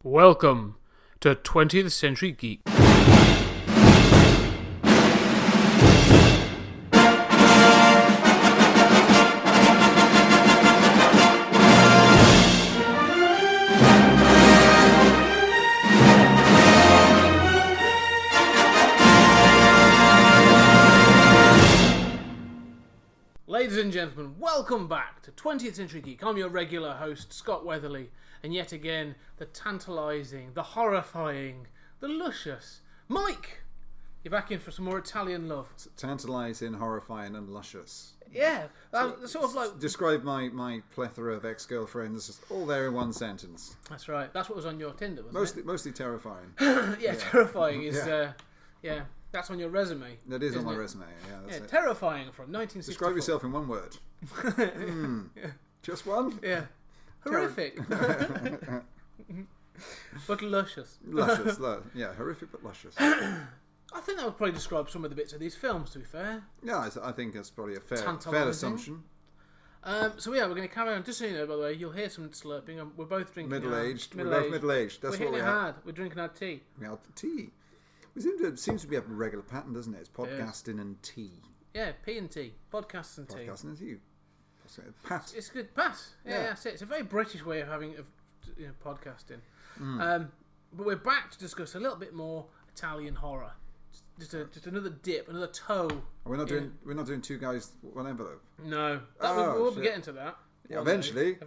Welcome to 20th Century Geek. Ladies and gentlemen, welcome back to 20th Century Geek. I'm your regular host, Scott Weatherly, and yet again, the tantalising, the horrifying, the luscious Mike! You're back in for some more Italian love. Tantalising, horrifying and luscious. Yeah, sort of like... Describe my plethora of ex-girlfriends all there in one sentence. That's right, that's what was on your Tinder, wasn't Mostly terrifying. yeah, terrifying is... Yeah. That's on your resume. That is on my resume, that's it. Terrifying from 1964. Describe yourself in one word. Yeah. Just one? Yeah. Horrific. But luscious. Luscious, horrific but luscious. I think that would probably describe some of the bits of these films, to be fair. Yeah, I think that's probably a fair assumption. So we're going to carry on. Just so you know, by the way, you'll hear some slurping. We're both drinking Middle-aged. We're both middle-aged. That's we're what we hitting it have. hard. We're drinking our tea. We have tea. It seems to be a regular pattern, doesn't it? It's podcasting and tea. Yeah, P and T. Podcasts and tea. Podcasting and tea. Pat. It's good. Pat. Yeah, that's it. It's a very British way of having podcasting. But we're back to discuss a little bit more Italian horror. Just another dip, another toe. We're not doing two guys, one envelope. No, we'll be getting to that. Yeah, eventually.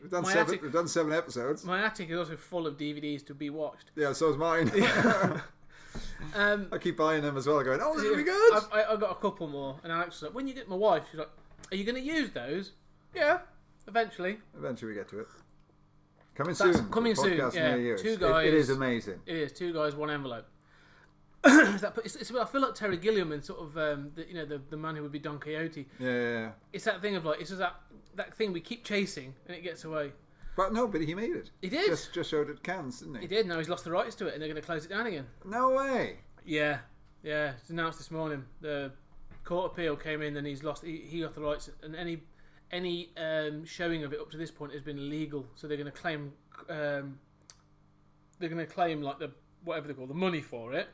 We've done 7 episodes. My attic is also full of DVDs to be watched. Yeah, so is mine. I keep buying them as well, going, oh, this will be good. I've got a couple more, and Alex was like, when you get my wife, she's like, are you going to use those? Yeah, eventually. Eventually we get to it. Coming soon. Coming soon, yeah. Two guys. It is amazing. It is, 2 guys, 1 envelope. I feel like Terry Gilliam and sort of, the man who would be Don Quixote. Yeah. It's that thing of like, it's just that thing we keep chasing, and it gets away. But he made it. He did. Just showed at Cannes, didn't he? He did. Now he's lost the rights to it, and they're going to close it down again. No way. Yeah. It's announced this morning. The court appeal came in, and he's lost. He got the rights, and any showing of it up to this point has been illegal. So they're going to claim. They're going to claim like the whatever they call the money for it,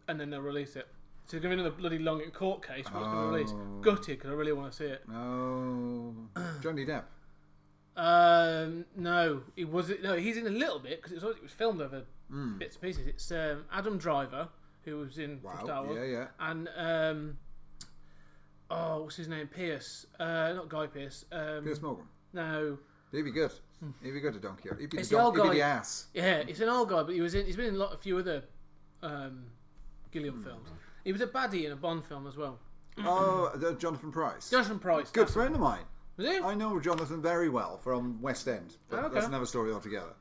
and then they'll release it. So they're going to be another bloody long court case. What's going to release? Gutted, because I really want to see it. No. Johnny Depp. No, he's in a little bit because it was filmed over bits and pieces. It's Adam Driver, who was in Star Wars, and what's his name? Pierce, not Guy Pearce. Pierce Morgan. No, he'd be good. He'd be good at Don Quixote. He'd be the ass. Yeah, it's an old guy, but he's been in a few other Gilliam films. He was a baddie in a Bond film as well. Oh, Jonathan Pryce. Good friend of mine. Was he? I know Jonathan very well from West End. But that's another story altogether.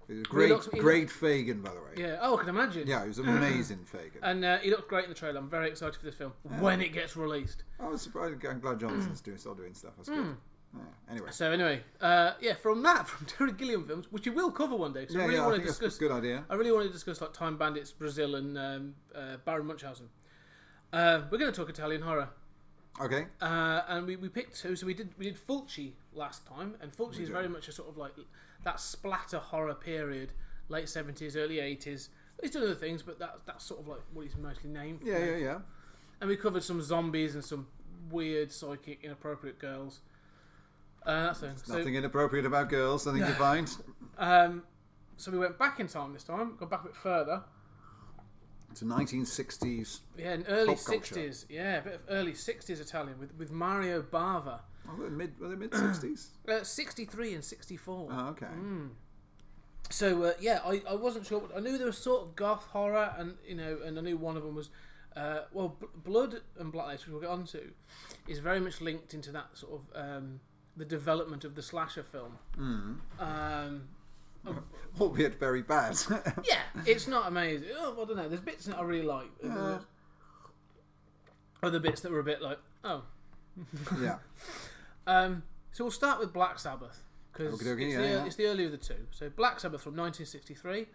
He was great Fagin, by the way. Yeah. Oh, I can imagine. Yeah, he was an amazing Fagin. And he looked great in the trailer. I'm very excited for this film when it gets released. I was surprised. I'm glad Jonathan's still doing stuff. That's good. Yeah, anyway. From Terry Gilliam films, which we will cover one day. I really want to discuss. That's a good idea. I really want to discuss like Time Bandits, Brazil, and Baron Munchausen. We're going to talk Italian horror. Okay. And we picked 2. So we did Fulci last time, and Fulci is very much a sort of like that splatter horror period, late 70s, early 80s. He's done other things, but that's sort of like what he's mostly named for. Yeah. And we covered some zombies and some weird, psychic, inappropriate girls. Nothing inappropriate about girls, I think you find. So we went back in time this time, gone back a bit further. To 1960s. Yeah, and early 60s. Yeah, a bit of early 60s Italian with Mario Bava. Oh, were they mid 60s? 63 and 64. Oh, okay. So I wasn't sure. I knew there was sort of goth horror, and and I knew one of them was Blood and Black Lace, which we'll get onto, is very much linked into that sort of the development of the slasher film. Albeit very bad. Yeah, it's not amazing. I don't know. There's bits that I really like. Other bits that were a bit like, oh. Yeah. So we'll start with Black Sabbath because it's the earlier of the 2. So Black Sabbath from 1963.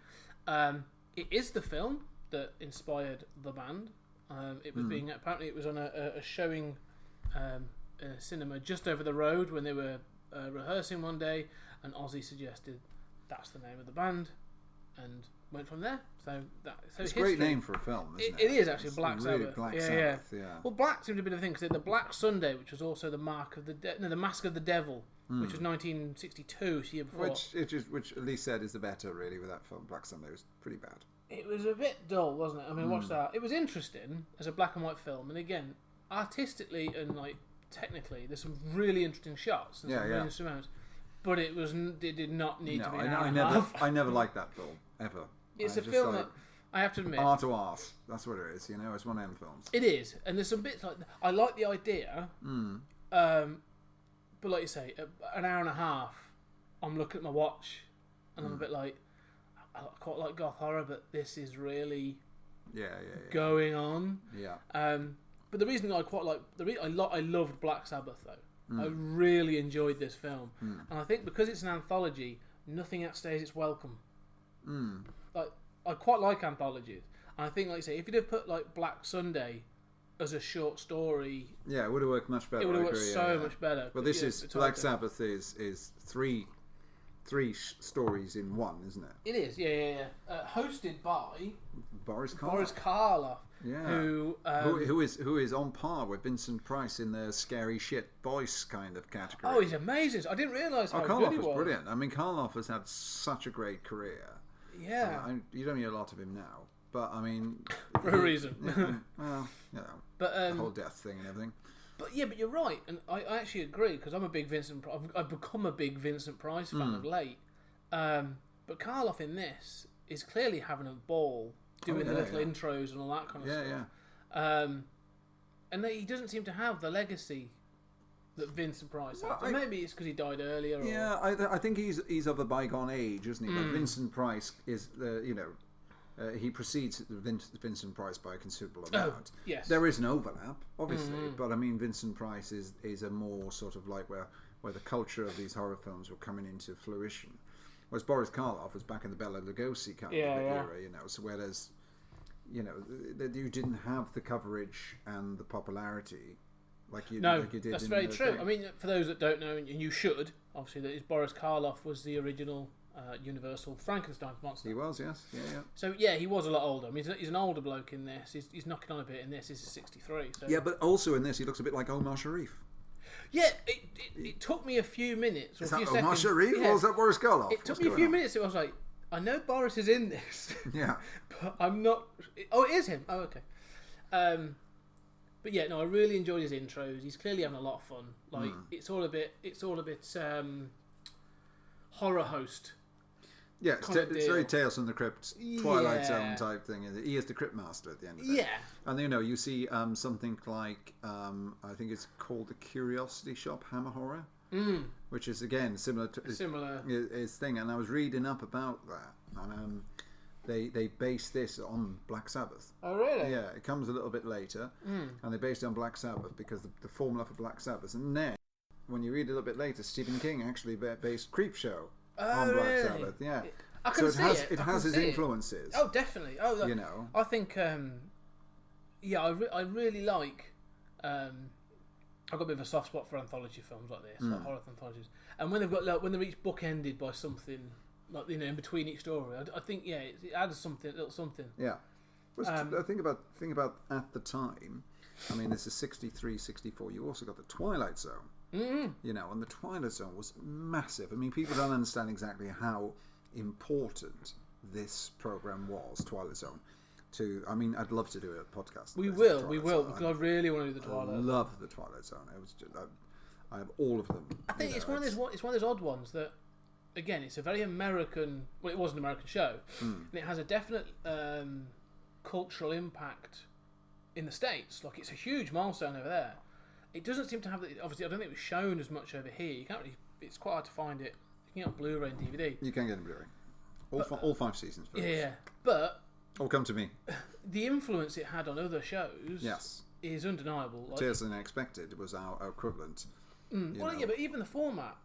It is the film that inspired the band. It was apparently it was on a showing in a cinema just over the road when they were rehearsing one day, and Ozzy suggested that's the name of the band. and went from there. So it's a great name for a film, isn't it? It is actually Black Sabbath. Black Sabbath, yeah. Well, black seemed to be the thing because the Black Sunday, which was also the Mask of the Devil, which was 1962, the year before. Which at least said is the better, really, with that film. Black Sunday was pretty bad. It was a bit dull, wasn't it? I mean, I watched that. It was interesting as a black and white film, and again, artistically and like technically, there's some really interesting shots and some really interesting moments. But it did not need to be. I never liked that film ever. It's a film that I have to admit. Art to art. That's what it is. It's one of them films. It is, and there's some bits like I like the idea, but like you say, an hour and a half, I'm looking at my watch, and I'm a bit like, I quite like goth horror, but this is really going on. Yeah. But the reason I quite like I loved Black Sabbath though. I really enjoyed this film, and I think because it's an anthology, nothing outstays its welcome. Like I quite like anthologies, and I think, like you say, if you'd have put like Black Sunday as a short story, it would have worked much better. It would have worked much better. But this is Black Sabbath is three stories in one, isn't it? It is, yeah. Hosted by Boris Karloff. Yeah. Who is on par with Vincent Price in the scary shit voice kind of category. Oh, he's amazing! I didn't realise how Karloff good he was. Brilliant. I mean, Karloff has had such a great career. Yeah. You don't hear a lot of him now, but I mean, for a reason. Well, but the whole death thing and everything. But you're right, and I actually agree because I'm a big I've become a big Vincent Price fan of late. But Karloff in this is clearly having a ball doing the little intros and all that kind of stuff. And he doesn't seem to have the legacy that Vincent Price has. Maybe it's because he died earlier. I think he's of a bygone age, isn't he? But Vincent Price is he precedes Vincent Price by a considerable amount. Yes. There is an overlap, obviously, but I mean, Vincent Price is a more sort of like where the culture of these horror films were coming into fruition. Whereas Boris Karloff was back in the Bela Lugosi kind of era, So whereas, you didn't have the coverage and the popularity like you did. That's very true. I mean, for those that don't know, and you should, obviously, that is Boris Karloff was the original Universal Frankenstein's monster. He was, yes, yeah. So he was a lot older. I mean, he's an older bloke in this. He's knocking on a bit in this. He's 63. So. Yeah, but also in this, he looks a bit like Omar Sharif. Yeah, it took me a few minutes. Is that Omar Sharif or is that Boris Karloff? It took me a few minutes. I was like, I know Boris is in this. Yeah. But I'm not... Oh, it is him. Oh, okay. But yeah, no, I really enjoyed his intros. He's clearly having a lot of fun. Like, it's all a bit horror host. Yeah, it's very Tales from the Crypt, Twilight Zone type thing. He is the Crypt Master at the end of it. Yeah. And you see something like, I think it's called the Curiosity Shop Hammer Horror, which is again similar to his thing. And I was reading up about that, and they based this on Black Sabbath. Oh, really? Yeah, it comes a little bit later, and they based it on Black Sabbath because the formula for Black Sabbath. And then, when you read a little bit later, Stephen King actually based Creepshow on Black Sabbath, yeah. I can see it. It has its influences. Oh, definitely. Oh, I think, I really like. I've got a bit of a soft spot for anthology films like this, like horror anthologies. And when they've got when they're each bookended by something like in between each story, I think it adds something, a little something. Yeah. I think about at the time. I mean, this is 63, 64. You also got the Twilight Zone. And the Twilight Zone was massive. I mean, people don't understand exactly how important this program was, Twilight Zone. I'd love to do a podcast. We will, because I really want to do the Twilight Zone. I love the Twilight Zone. I have all of them. I think it's one of those odd ones that, again, it's a very American. Well, it was an American show, and it has a definite cultural impact in the States. Like, it's a huge milestone over there. It doesn't seem to have. Obviously, I don't think it was shown as much over here. You can't really. It's quite hard to find it. You can get it on Blu-ray and DVD. You can get it on Blu-ray. All 5 seasons. Yeah, but all come to me. The influence it had on other shows, is undeniable. Like, Tales of the Unexpected was our equivalent. But even the format,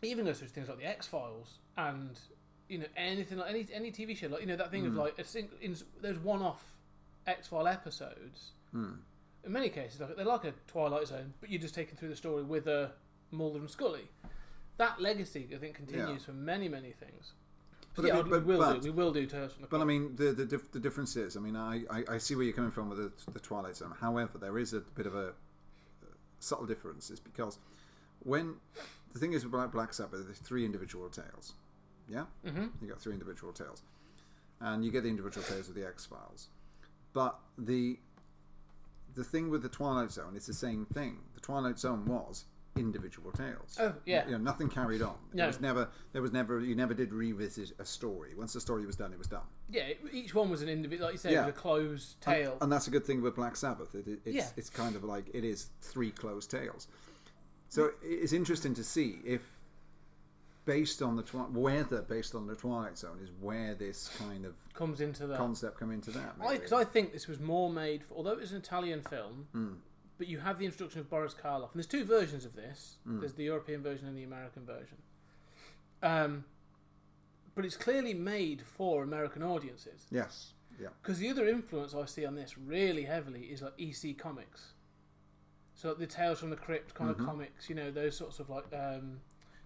even goes through things like the X-Files and anything like any TV show, like that thing of like there's one-off X-File episodes. In many cases, they're like a Twilight Zone, but you're just taken through the story with a Mulder and Scully. That legacy, I think, continues for many, many things. we will do Tales from the Crypt. But I mean, the difference is, I mean, I see where you're coming from with the Twilight Zone. However, there is a bit of a subtle difference, is because when the thing is about Black Sabbath, there's 3 individual tales. Yeah, you got 3 individual tales, and you get the individual tales of the X-Files. But the thing with the Twilight Zone, it's the same thing. The Twilight Zone was individual tales. Oh yeah. You know, nothing carried on. No. You never did revisit a story. Once the story was done, it was done. Yeah, each one was an individual, like you say, it was a closed tale. And that's a good thing with Black Sabbath. It's kind of like it is 3 closed tales. So it's interesting to see if based on the Twilight Zone is where this kind of comes into that concept come into that. Because I think this was more made for, although it was an Italian film, but you have the introduction of Boris Karloff, and there's 2 versions of this. There's the European version and the American version. But it's clearly made for American audiences. Yes. Yeah. Because the other influence I see on this really heavily is like EC Comics. So like the Tales from the Crypt kind of comics, you know, those sorts of like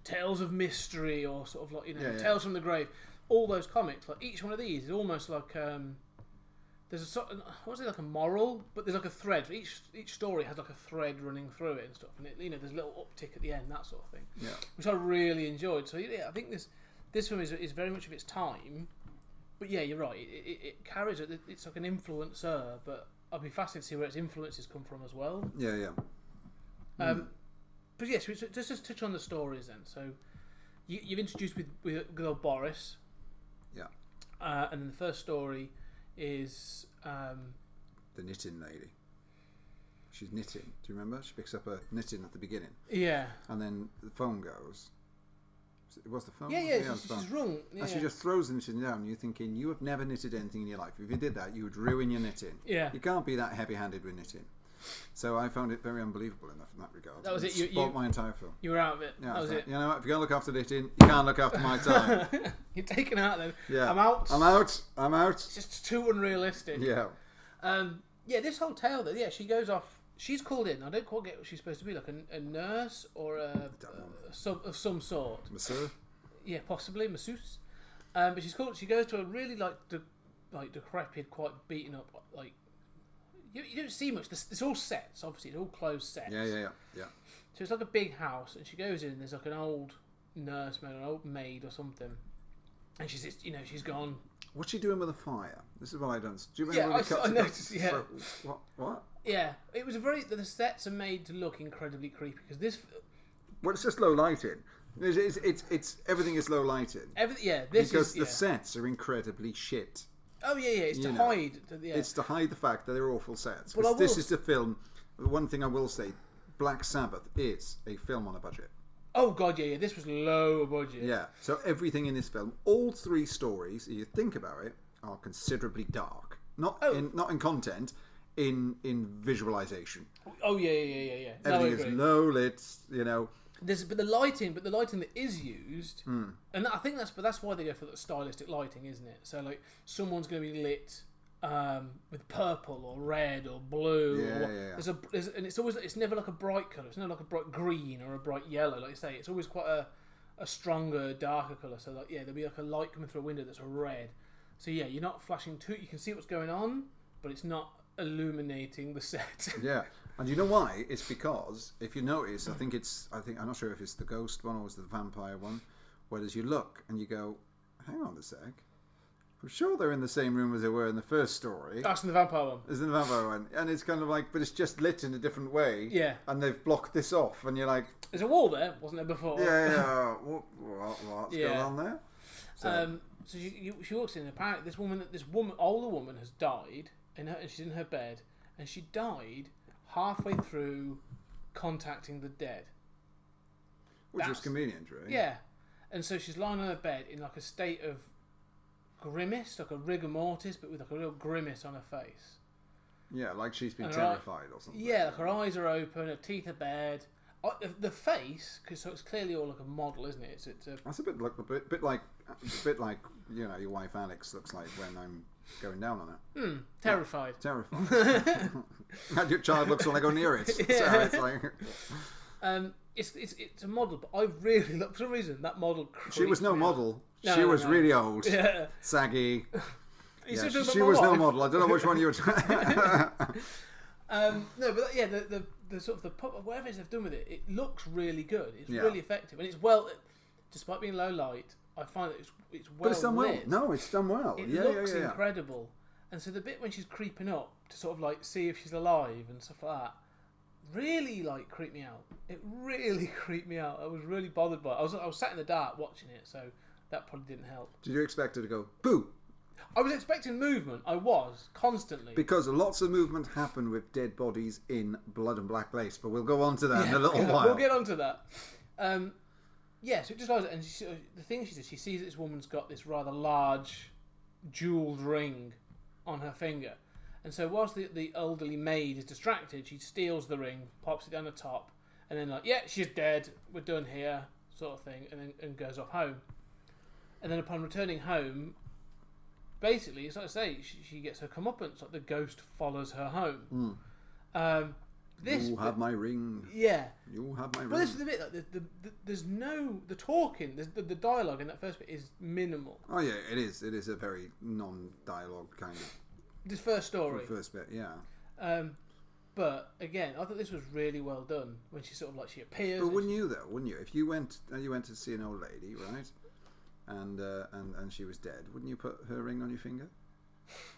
Tales of Mystery or sort of like, you know, Tales from the Grave. All those comics, like each one of these is almost like there's a sort of, what's it, like a moral, but there's like a thread. Each story has like a thread running through it and stuff, and it, you know, there's a little uptick at the end, that sort of thing. Yeah. Which I really enjoyed. So yeah, I think this film is very much of its time, but yeah, you're right. It carries it. It's like an influencer, but I'll be fascinated to see where its influences come from as well. Yeah, yeah. But yes, just touch on the stories then. So you've introduced with good old Boris. Yeah. And then the first story is the knitting lady. She's knitting. Do you remember? She picks up a knitting at the beginning. Yeah. And then the phone goes. It was the phone? Yeah, she's wrong. Yeah. And she just throws the knitting down. And you're thinking, you have never knitted anything in your life. If you did that, you would ruin your knitting. Yeah. You can't be that heavy-handed with knitting. So I found it very unbelievable in that regard. That was it. You spoilt my entire film. You were out of it. Yeah, that was it. You know what? If you can't look after knitting, you can't look after my time. You're taken out then. Yeah. I'm out. It's just too unrealistic. Yeah. Yeah, this whole tale though, yeah, she goes off. She's called in. I don't quite get what she's supposed to be, like a nurse or of some sort. Masseur? Yeah, possibly masseuse. But she goes to a really decrepit, quite beaten up, like you don't see much. It's all sets, obviously. It's all closed sets. Yeah. So it's like a big house, and she goes in. And there's like an old nursemaid, an old maid or something, and she's gone. What's she doing with a fire? This is what I don't. Do you remember? Yeah, I noticed. Yeah. What? Yeah, it was the sets are made to look incredibly creepy because this. Well, it's just low lighting. It's everything is low lighting. Because the sets are incredibly shit. Oh yeah, it's to hide. It's to hide the fact that they're awful sets. Because this is the film. The one thing I will say, Black Sabbath is a film on a budget. Oh god, yeah. This was low budget. Yeah. So everything in this film, all 3 stories, if you think about it, are considerably dark. Not in content, in visualization. Oh yeah. Everything is low lit. You know. But the lighting that is used, and I think that's why they go for the stylistic lighting, isn't it? So like someone's going to be lit with purple or red or blue. And it's never like a bright colour. It's never like a bright green or a bright yellow. Like you say, it's always quite a stronger, darker colour. So like there'll be like a light coming through a window that's a red. So yeah, you're not flashing too. You can see what's going on, but it's not illuminating the set. Yeah. And you know why? It's because if you notice, I think I'm not sure if it's the ghost one or it's the vampire one, whereas you look and you go, hang on a sec, I'm sure they're in the same room as they were in the first story. That's in the vampire one. It's in the vampire one, and it's kind of like, but it's just lit in a different way. Yeah. And they've blocked this off, and you're like, there's a wall there, wasn't there before? Yeah. What's going on there? So she walks in. Apparently, this older woman has died, and she's in her bed, and she died halfway through contacting the dead. Which was convenient, right? Yeah. And so she's lying on her bed in like a state of grimace, like a rigor mortis, but with like a real grimace on her face. Yeah, like she's been terrified or something. Yeah, like her eyes are open, her teeth are bared. The face, because so it's clearly all like a model, isn't it? That's a bit like you know your wife Alex looks like when I'm going down on it. Terrified. Terrified. And your child looks when I go near it. Yeah. So it's like. It's a model, but I really love, for some reason that model. She was no model She was really old, saggy. She was no model. I don't know which one you were trying. No, but yeah, the sort of the pop, whatever it is they've done with it, it looks really good. It's really effective, and it's well, despite being low light, I find that it's well. But it's done lit. well. No, it's done well. It looks incredible, and so the bit when she's creeping up to sort of like see if she's alive and stuff like that, really like creeped me out. It really creeped me out. I was really bothered by it. I was sat in the dark watching it, so that probably didn't help. Did you expect her to go boo? I was expecting movement. I was constantly, because lots of movement happened with dead bodies in Blood and Black Lace, but we'll go on to that in a little while. We'll get on to that. Yeah, so it just and the thing she does, she sees this woman's got this rather large jewelled ring on her finger, and so whilst the elderly maid is distracted, she steals the ring, pops it down the top, and then like, yeah, she's dead, we're done here, sort of thing, and goes off home. And then upon returning home, basically, it's like I say, she gets her comeuppance. Like the ghost follows her home. You have my ring. Yeah. You have my ring. But this is the bit. Like, there's no the talking. The dialogue in that first bit is minimal. Oh yeah, it is. It is a very non-dialogue kind of. This first story. The first bit, yeah. But again, I thought this was really well done when she sort of like she appears. But wouldn't you though? Wouldn't you? If you went to see an old lady, right? And she was dead, wouldn't you put her ring on your finger?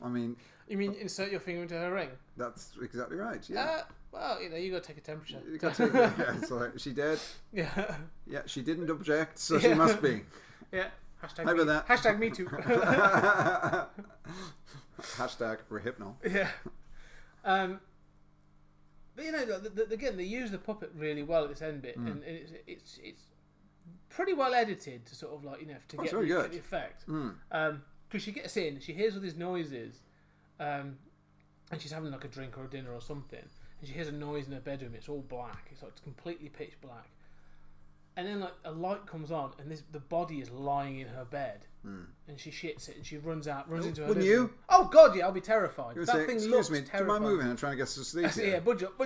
I mean, you mean insert your finger into her ring? That's exactly right. Yeah. Well, you got to take a temperature. You got to take it. Yeah. So is she dead? Yeah. Yeah. She didn't object, so she must be. Yeah. Hashtag How about that? Hashtag me too. Hashtag rehypnol. Yeah. But again, they use the puppet really well at this end bit, and it's pretty well edited to sort of like to get the effect. Because she gets in, she hears all these noises, and she's having like a drink or a dinner or something, and she hears a noise in her bedroom. It's all black. It's like completely pitch black, and then like a light comes on, and the body is lying in her bed, and she shits it, and she runs into her. Wouldn't living you? room. Oh God, yeah, I'll be terrified. That thing looks me, terrifying. do you mind moving? I'm trying to get some sleep. Yeah, budge up.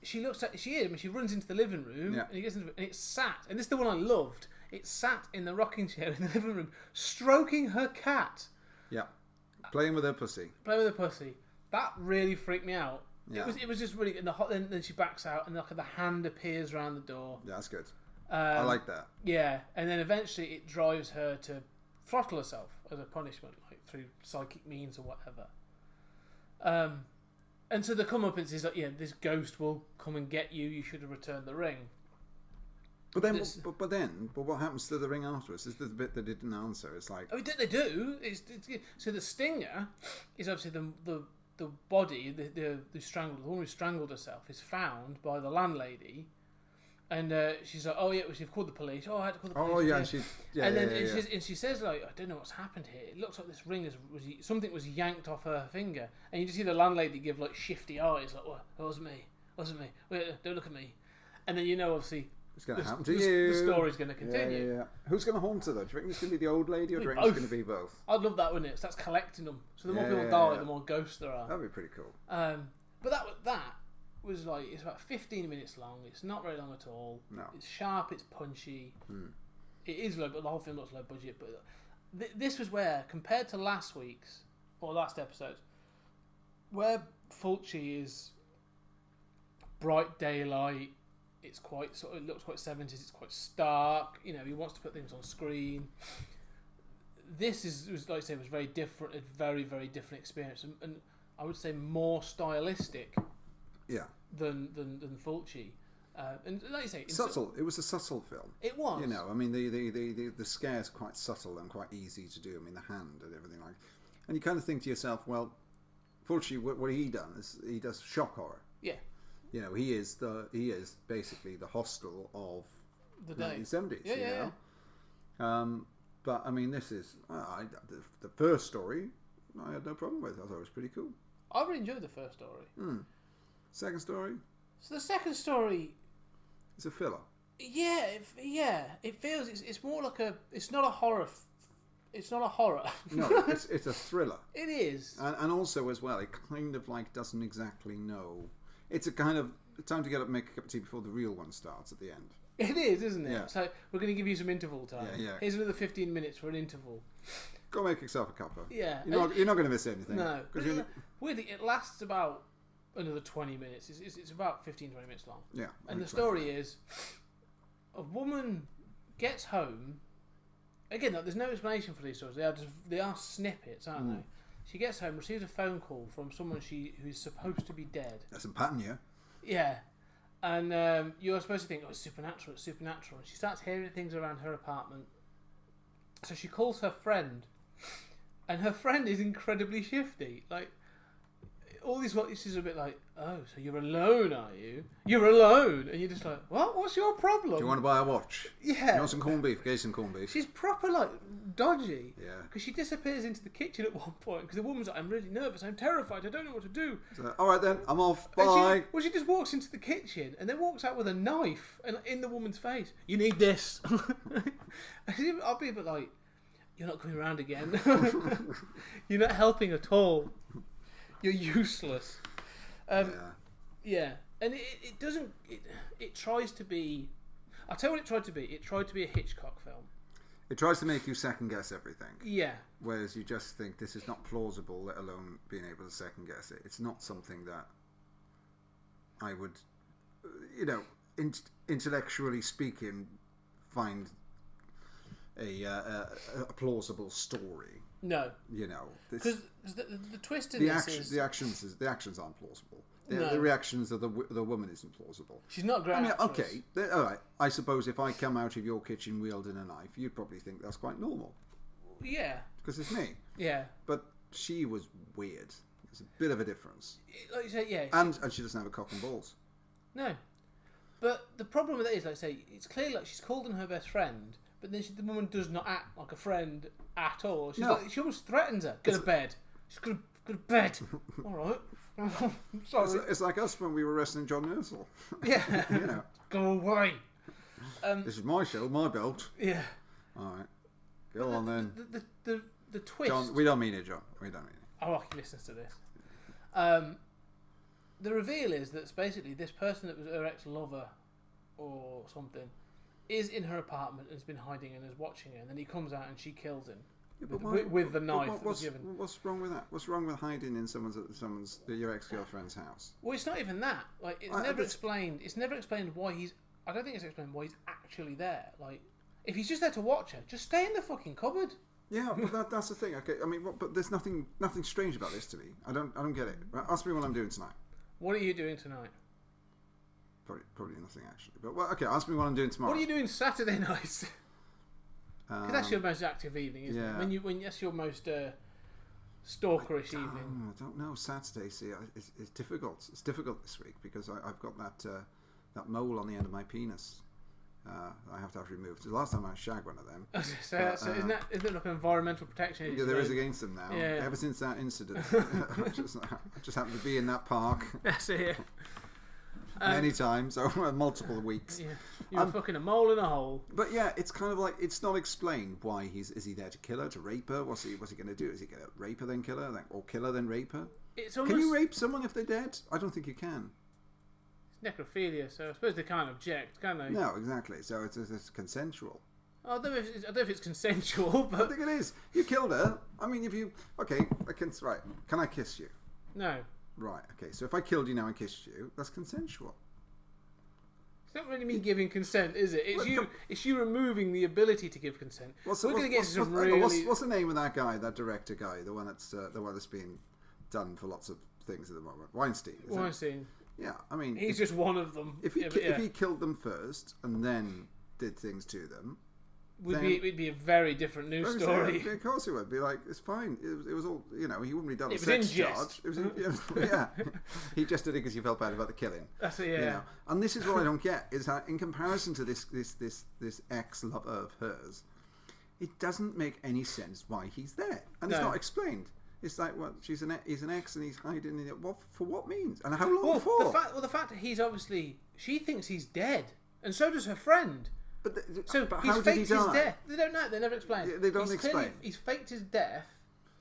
She looks at she runs into the living room, and he gets into it, and it's sat, and this is the one I loved. It sat in the rocking chair in the living room, stroking her cat. Yeah, playing with her pussy. That really freaked me out. Yeah. It was just really, and then she backs out, and the hand appears around the door. Yeah, that's good. I like that. Yeah, and then eventually it drives her to throttle herself as a punishment, like through psychic means or whatever. And so the comeuppance is like, this ghost will come and get you. You should have returned the ring. But then, but what happens to the ring afterwards? This is the bit that didn't answer. It's like, they do. So the stinger is obviously the body, the woman who strangled herself is found by the landlady, and she's like, we've called the police. I had to call the police. Oh yeah, and she says like, I don't know what's happened here. It looks like this ring something was yanked off her finger, and you just see the landlady give like shifty eyes, like, "Well, it wasn't me. Wait, don't look at me." And then obviously. It's going to happen to you. The story's going to continue. Yeah. Who's going to haunt her though? Do you reckon it's going to be the old lady, or do you reckon it's going to be both? I'd love that, wouldn't it? So that's collecting them. So the more people die, the more ghosts there are. That'd be pretty cool. But that was like, it's about 15 minutes long. It's not very long at all. No. It's sharp. It's punchy. It is low, but the whole film looks low budget. But this was where, compared to last episode, where Fulci is bright daylight. It's quite it looks quite 70s. It's quite stark. He wants to put things on screen. This was like I say, was very different. A very, very different experience, and I would say more stylistic. Yeah. Than Fulci, and like you say, subtle. It was a subtle film. It was. I mean, the scares are quite subtle and quite easy to do. I mean, the hand and everything like, and you kind of think to yourself, well, Fulci, what he done is he does shock horror. Yeah. He is basically the Hostel of the 1970s. Yeah. But I mean, this is the first story. I had no problem with. I thought it was pretty cool. I really enjoyed the first story. Second story. So the second story. It's a filler. Yeah. It feels it's more like it's not a horror. It's not a horror. No, it's a thriller. It is. And also as well, it kind of like doesn't exactly know. It's a kind of time to get up and make a cup of tea before the real one starts at the end. It is, isn't it? Yeah. So we're going to give you some interval time. Yeah. Here's another 15 minutes for an interval. Go make yourself a cuppa. Yeah. You're not going to miss anything. No. Weirdly, it lasts about another 20 minutes. It's about 15, 20 minutes long. Yeah. And the story is, a woman gets home. Again, there's no explanation for these stories. They are snippets, aren't they? She gets home, receives a phone call from someone who's supposed to be dead. That's some pattern, yeah. Yeah. And you're supposed to think, it's supernatural, it's supernatural. And she starts hearing things around her apartment. So she calls her friend. And her friend is incredibly shifty. Like, all these witnesses are a bit like, oh, so you're alone, are you? You're alone. And you're just like, what? What's your problem? Do you want to buy a watch? Yeah. You want some corned beef? Get some corned beef. She's proper, like, dodgy. Yeah. Because she disappears into the kitchen at one point. Because the woman's like, I'm really nervous. I'm terrified. I don't know what to do. So, all right, then. I'm off. Bye. She just walks into the kitchen and then walks out with a knife and in the woman's face. You need this. I'll be a bit like, you're not coming around again. You're not helping at all. You're useless. Yeah. And it doesn't... It tries to be... I'll tell you what it tried to be. It tried to be a Hitchcock film. It tries to make you second guess everything. Yeah. Whereas you just think this is not plausible, let alone being able to second guess it. It's not something that I would, intellectually speaking, find a plausible story. No. Because the twist in this is... The actions aren't plausible. No. The reactions of the woman isn't plausible. She's not great. Okay, all right. I suppose if I come out of your kitchen wielding a knife, you'd probably think that's quite normal. Yeah. Because it's me. Yeah. But she was weird. There's a bit of a difference. Like you say, yeah. And she doesn't have a cock and balls. No. But the problem with it is, like I say, it's clear like she's called on her best friend, but then the woman does not act like a friend at all. She almost threatens her. Go to bed. She's go to bed. All right. Sorry. It's like us when we were wrestling John Nursel. Yeah. Go away. This is my show, my belt. Yeah. All right. Go on then. The twist. John, we don't mean it, John. We don't mean it. Oh, he listens to this. The reveal is that basically this person that was her ex-lover or something is in her apartment and has been hiding and is watching her, and then he comes out and she kills him. Yeah, with the knife that was given. What's wrong with that? What's wrong with hiding in your ex-girlfriend's house? Well, it's not even that. Like, it's never explained. It's never explained why he's... I don't think it's explained why he's actually there. Like, if he's just there to watch her, just stay in the fucking cupboard. Yeah, but that's the thing. Okay, I mean, but there's nothing strange about this to me. I don't get it. Right, ask me what I'm doing tonight. What are you doing tonight? Probably nothing actually. But okay, ask me what I'm doing tomorrow. What are you doing Saturday night? Because that's your most active evening, isn't it? When that's your most stalkerish evening. I don't know. Saturday, see, it's difficult. It's difficult this week because I've got that mole on the end of my penis. I have to have removed. The last time I shagged one of them. So isn't it like an environmental protection agency? Yeah, there is against them now. Yeah. Ever since that incident, I just happened to be in that park. That's it. Many times over multiple weeks. Yeah. You're fucking a mole in a hole. But yeah, it's kind of like it's not explained why is he there to kill her, to rape her? What's he going to do? Is he going to rape her then kill her, or kill her then rape her? Can you rape someone if they're dead? I don't think you can. It's necrophilia, so I suppose they can't object, can they? No, exactly. So it's consensual. I don't know if it's consensual, but I think it is. You killed her. I mean, can I kiss you? No. Right, okay, so if I killed you now and kissed you, that's consensual. It's not really me giving consent, is it? It's you removing the ability to give consent. What's the name of that guy, that director guy, the one that's being done for lots of things at the moment? Weinstein. Weinstein. Yeah, I mean... He's just one of them. If he killed them first and then did things to them... It'd be a very different news story. Of course it would be like, it's fine. It was all, he wouldn't be done a sex charge. It was yeah. He just did it because he felt bad about the killing. That's it, yeah. And this is what I don't get, is that in comparison to this ex-lover of hers, it doesn't make any sense why he's there. And it's not explained. It's like, well, he's an ex and he's hiding in it. For what means? And how long for? The fact that he's obviously... She thinks he's dead. And so does her friend. But he's faked his death. They don't know. They never explain. They don't explain. He's faked his death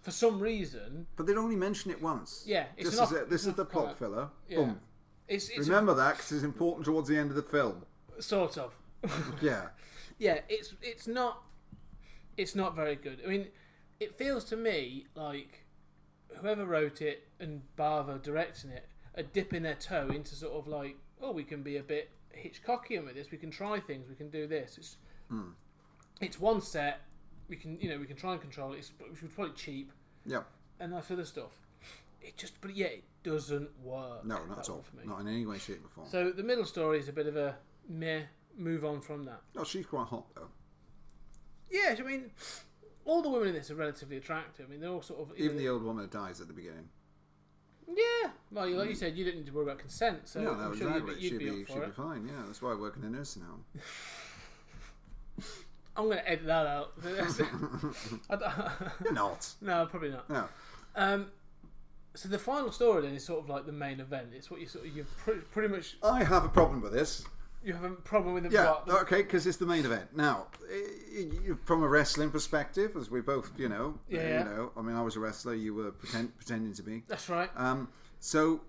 for some reason. But they'd only mention it once. Yeah. This is the plot filler. Yeah. Boom. Remember that because it's important towards the end of the film. Sort of. Yeah. Yeah, it's not very good. I mean, it feels to me like whoever wrote it and Bava directing it are dipping their toe into sort of like, oh, we can be a bit Hitchcockian with this. We can try things. We can do this. It's one set. We can try and control it. It's probably cheap. Yeah. And that other stuff. It doesn't work. No, not at all. For me. Not in any way, shape, or form. So the middle story is a bit of a meh. Move on from that. Oh, she's quite hot though. Yeah, I mean, all the women in this are relatively attractive. I mean, they're all sort of even the old woman that dies at the beginning. Yeah, well, like you said, you didn't need to worry about consent, so no, I'm sure exactly. you'd be fine. Yeah, that's why I work in a nursing home. I'm going to edit that out. You're not. No, probably not. No. So the final story then is sort of like the main event. It's what you've pretty much. I have a problem with this. You have a problem with the plot? Yeah, okay, because it's the main event. Now, from a wrestling perspective, as we both, I mean, I was a wrestler, you were pretending to be. That's right. So,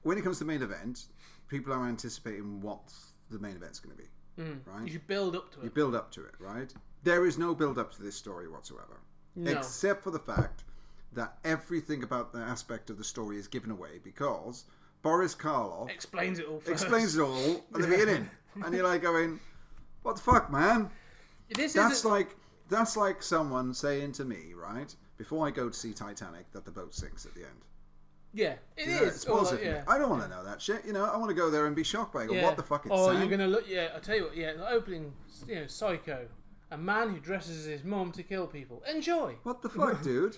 when it comes to the main event, people are anticipating what the main event's going to be, right? You should build up to it. You build up to it, right? There is no build up to this story whatsoever. No. Except for the fact that everything about the aspect of the story is given away because Boris Karloff explains it all at the beginning, and you're like going, "What the fuck, man?" That's like someone saying to me, right before I go to see Titanic, that the boat sinks at the end. Yeah, it is. It's positive. Yeah. I don't want to know that shit. I want to go there and be shocked by it. What the fuck? It's you're gonna look. Yeah, I tell you what. Yeah, the opening. Psycho, a man who dresses as his mom to kill people. Enjoy. What the fuck, dude?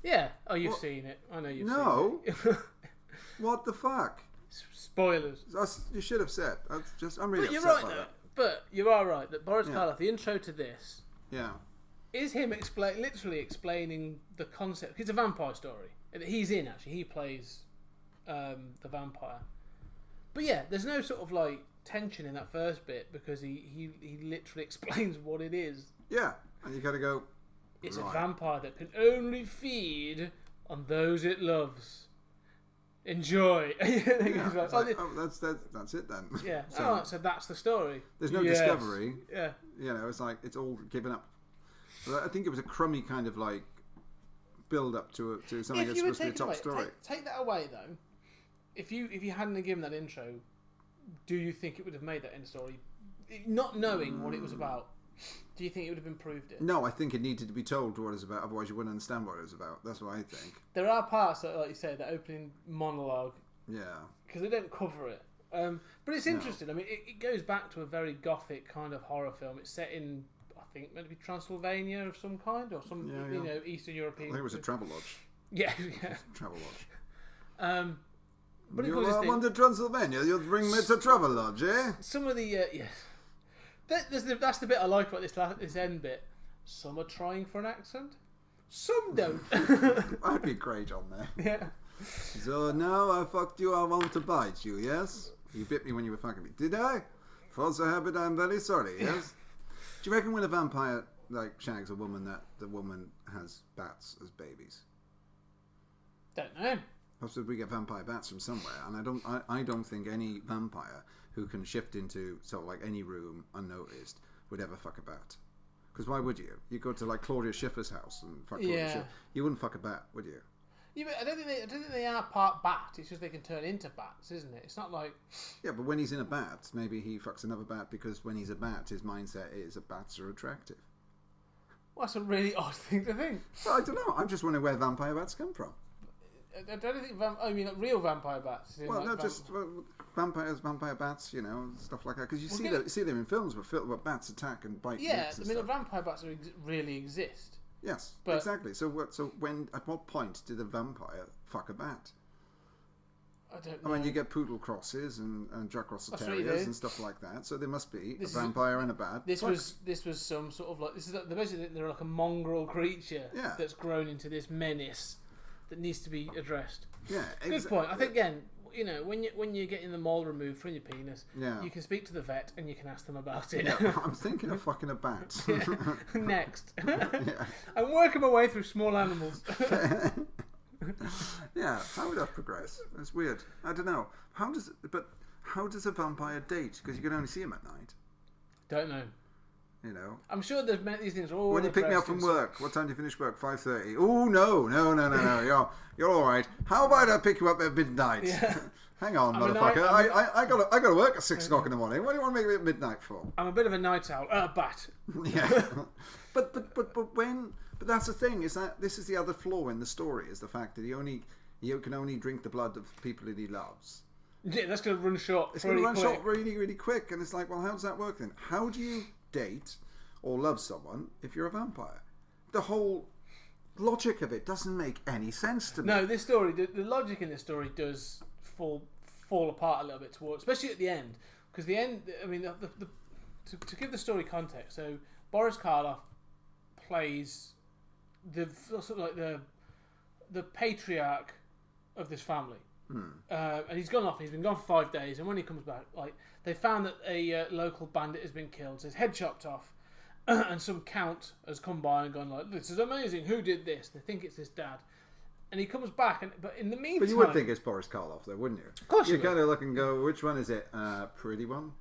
Yeah. Oh, you've seen it. I know you've seen it. No. What the fuck? Spoilers. You should have said. I'm really upset right, by that. But you are right that Boris Karloff, the intro to this, is him literally explaining the concept. It's a vampire story. He's in actually. He plays the vampire. But yeah, there's no sort of like tension in that first bit because he literally explains what it is. Yeah, and you gotta go. It's a vampire that can only feed on those it loves. Enjoy. That's it then. Yeah. So that's the story. There's no discovery. Yeah. It's like it's all given up. But I think it was a crummy kind of like build up to something that's supposed to be a top story. Take that away though. If you hadn't given that intro, do you think it would have made that end story? Not knowing what it was about, do you think it would have improved it? No, I think it needed to be told what it's about. Otherwise, you wouldn't understand what it was about. That's what I think. There are parts that, like you say, the opening monologue. Yeah. Because they don't cover it. But it's interesting. No. I mean, it goes back to a very gothic kind of horror film. It's set in, I think, maybe Transylvania of some kind, or some Eastern European. I think it was a travel lodge. Yeah. Travel lodge. But you want to Transylvania? You'll bring me to travel lodge, eh? Some of the yes. That's the bit I like about this end bit. Some are trying for an accent, some don't. That'd be great on there. Yeah. So now I fucked you, I want to bite you, yes? You bit me when you were fucking me. Did I? False habit, I'm very sorry, yes? Do you reckon when a vampire shags a woman that the woman has bats as babies? Don't know. Possibly we get vampire bats from somewhere, and I don't think any vampire who can shift into sort of like any room unnoticed would ever fuck a bat. Because why would you? You go to like Claudia Schiffer's house and fuck Claudia Schiffer. You wouldn't fuck a bat, would you? Yeah, but I don't think they are part bat. It's just they can turn into bats, isn't it? It's not like. Yeah, but when he's in a bat, maybe he fucks another bat because when he's a bat, his mindset is that bats are attractive. Well, that's a really odd thing to think. Well, I don't know. I'm just wondering where vampire bats come from. I don't think real vampire bats. Well, no, just vampire bats, stuff like that. Because you see them in films where bats attack and bite. Yeah, the vampire bats really exist. Yes, exactly. So at what point did a vampire fuck a bat? I don't know. I mean, you get poodle crosses and Jack Russell Terriers and stuff like that. So there must be a vampire and a bat. This was some sort of like basically they're like a mongrel creature that's grown into this menace that needs to be addressed. Yeah, good point. I think again, when you're getting the mole removed from your penis, you can speak to the vet and you can ask them about it. Yeah, I'm thinking of fucking a bat. Next, I'm working my way through small animals. Yeah, how would that progress? It's weird. I don't know. How does a vampire date? Because you can only see him at night. Don't know. You know, I'm sure there's many these things. Are all when you pick me up from work, what time do you finish work? 5:30. Oh no. You're all right. How about I pick you up at midnight? Yeah. Hang on, motherfucker. I got to work at 6 o'clock in the morning. What do you want to make me at midnight for? I'm a bit of a night owl. Bat. Yeah. But that's the thing, is that this is the other flaw in the story, is the fact that he can only drink the blood of people that he loves. Yeah, that's going to run short. It's going to run short really, really quick. And it's like, well, how does that work then? How do you date or love someone if you're a vampire? The whole logic of it doesn't make any sense to me. No, this story, the logic in this story does fall apart a little bit towards, especially at the end, because the end. I mean, to give the story context. So Boris Karloff plays the sort of like the patriarch of this family. And he's gone off. He's been gone for 5 days, and when he comes back, like they found that a local bandit has been killed, so his head chopped off, and some count has come by and gone like, "This is amazing. Who did this?" They think it's his dad, and he comes back, but in the meantime, but you would think it's Boris Karloff, though, wouldn't you? Of course, you kind of look and go, "Which one is it? Pretty one,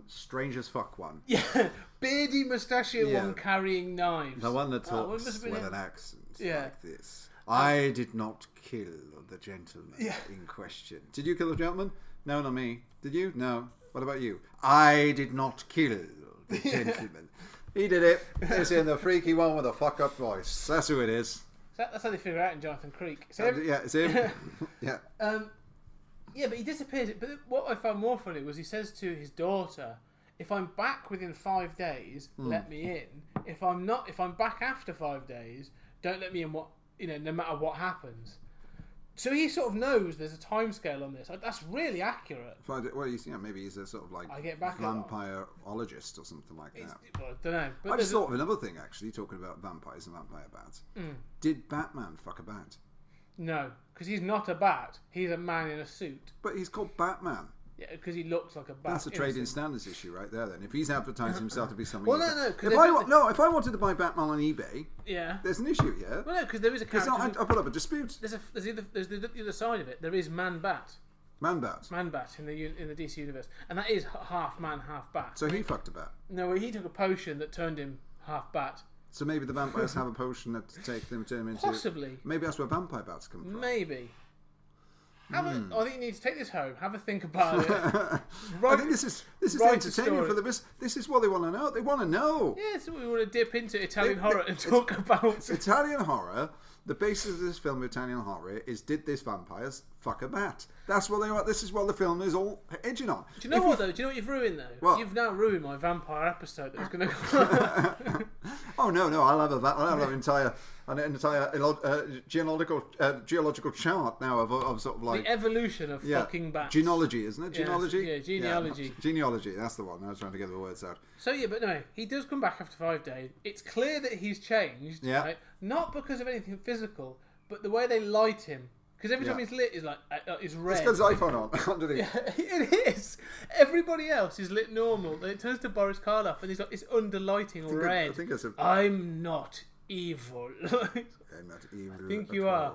strange as fuck one." Yeah, beardy mustachio one carrying knives. The one that talks with an accent like this. I did not kill the gentleman in question. Did you kill the gentleman? No, not me. Did you? No. What about you? I did not kill the gentleman. He did it. It's in the freaky one with a fuck up voice. That's who it is. That's how they figure out in Jonathan Creek. Yeah, it's him. Yeah. Yeah, but he disappears. But what I found more funny was he says to his daughter, "If I'm back within 5 days, let me in. If I'm back after 5 days, don't let me in. No matter what happens." So he sort of knows there's a time scale on this. That's really accurate. Well, maybe he's a sort of like vampireologist or something like that. Well, I don't know. But I just thought of another thing, actually, talking about vampires and vampire bats. Did Batman fuck a bat? No, because he's not a bat. He's a man in a suit. But he's called Batman. Yeah, because he looks like a bat. That's a trading standards issue right there. Then, if he's advertising himself to be something, well, no. If I wanted to buy Batman on eBay, there's an issue. Yeah. Well, no, because there is a character. I put up a dispute. There's the other side of it. There is Man Bat in the DC universe, and that is half man, half bat. So he fucked a bat. No, he took a potion that turned him half bat. So maybe the vampires have a potion that turn them into. Possibly. Maybe that's where vampire bats come from. Maybe. I think you need to take this home. Have a think about it. I think this is entertaining for the this is what they want to know. They want to know. Yeah, so we want to dip into Italian horror and talk about Italian horror. The basis of this film, Italian horror, is did this vampires fuck a bat? That's what they want. This is what the film is all edging on. Do you know what though? Do you know what you've ruined though? What? You've now ruined my vampire episode that was going to. Oh no! I'll have an entire geological chart now of sort of like the evolution of fucking bats. Genealogy, isn't it? Genealogy. Yeah, genealogy. Yeah, genealogy. That's the one. I was trying to get the words out. So but no, he does come back after 5 days. It's clear that he's changed. Yeah. Right? Not because of anything physical, but the way they light him. Because every time he's lit, is like it's red. It's got his iPhone on underneath. Yeah, it is. Everybody else is lit normal. Then it turns to Boris Karloff, and he's like, it's underlighting red. I think it's I'm not evil. I'm not evil. I think you are.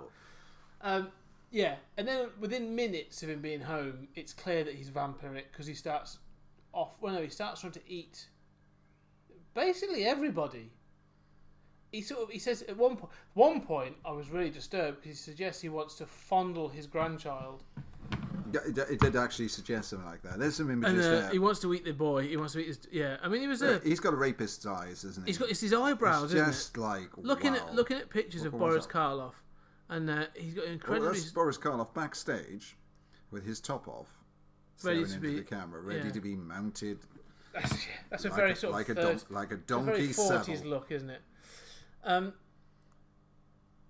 Yeah, and then within minutes of him being home, it's clear that he's vampiric because he starts trying to eat basically everybody. He says at one point I was really disturbed because he suggests he wants to fondle his grandchild. It did actually suggest something like that. There's some images there. He wants to eat the boy. He wants to eat his. Yeah, I mean, he's got a rapist's eyes, isn't he? It's his eyebrows, isn't it? Just like looking at pictures of Boris Karloff, and he's got incredibly. That's Boris Karloff backstage with his top off, staring into the camera, ready to be mounted. That's a very sort of like a donkey saddle. 40s look, isn't it?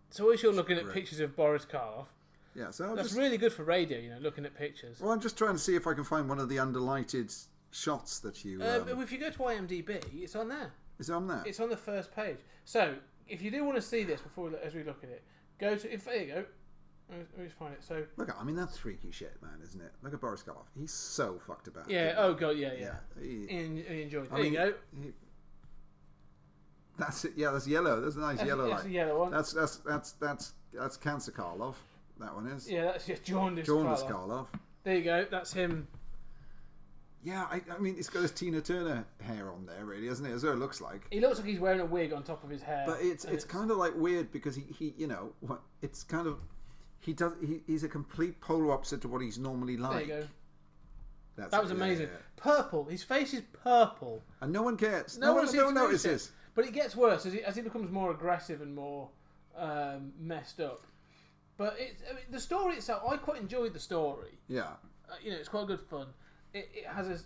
So as you're looking at pictures of Boris Karloff. Yeah, so that's really good for radio, looking at pictures. Well, I'm just trying to see if I can find one of the underlighted shots that you. If you go to IMDb, it's on there. Is it on there? It's on the first page. So if you do want to see this as we look at it, go to. There you go. Let me just find it. So look, I mean that's freaky shit, man, isn't it? Look at Boris Karloff. He's so fucked about. Yeah. Oh god. Yeah. He enjoyed it. There you go. That's it. Yeah, that's yellow. That's a nice yellow light. That's a yellow one. That's Cancer Karloff. That one is. Yeah, that's Jaundice Karloff. There you go. That's him. Yeah, I mean, it's got his Tina Turner hair on there, really, isn't it? As it looks like. He looks like he's wearing a wig on top of his hair. But it's kind of like weird because he it's kind of he's a complete polar opposite to what he's normally like. There you go. That was amazing. Yeah. Purple. His face is purple, and no one cares. No one notices. But it gets worse as he becomes more aggressive and more messed up. But the story itself, I quite enjoyed the story. Yeah. It's quite good fun. It has a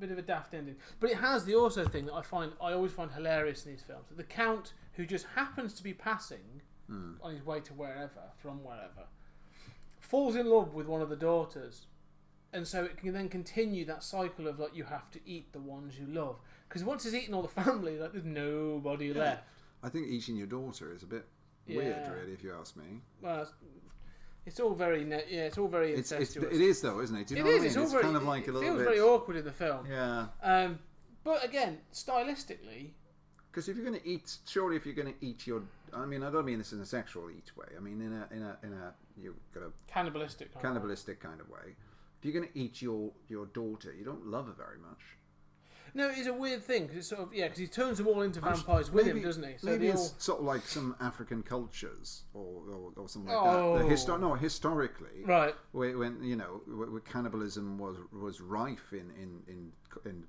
bit of a daft ending, but it has the also thing that I always find hilarious in these films. The Count, who just happens to be passing on his way to from wherever, falls in love with one of the daughters, and so it can then continue that cycle of like you have to eat the ones you love, because once he's eaten all the family, like there's nobody left. I think eating your daughter is a bit weird, really, if you ask me. Well, it's all very it's all very incestuous. It is though, isn't it? Do you know what I mean? It's kind of like a little bit. It feels very awkward in the film. Yeah. But again, stylistically, because if you're going to eat, surely if you're going to eat your, I mean, I don't mean this in a sexual eat way. I mean in a you've got a cannibalistic kind of way. If you're going to eat your daughter, you don't love her very much. No, it's a weird thing because it's sort of because he turns them all into vampires with him, doesn't he? So maybe it's sort of like some African cultures or something like that. Historically, right? When where cannibalism was rife in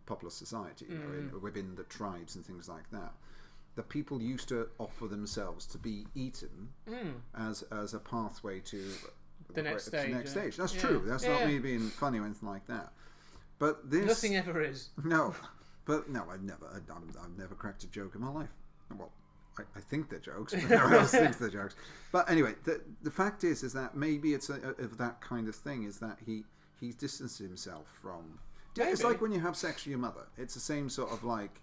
popular society, within the tribes and things like that. The people used to offer themselves to be eaten as a pathway to the next stage. That's true. That's not me being funny or anything like that. But this nothing ever is. No, but no, I've never cracked a joke in my life. Well, I think they're jokes, but no one else thinks they're jokes. But anyway, the fact is that maybe it's of that kind of thing is that he's distanced himself from. Maybe. It's like when you have sex with your mother. It's the same sort of like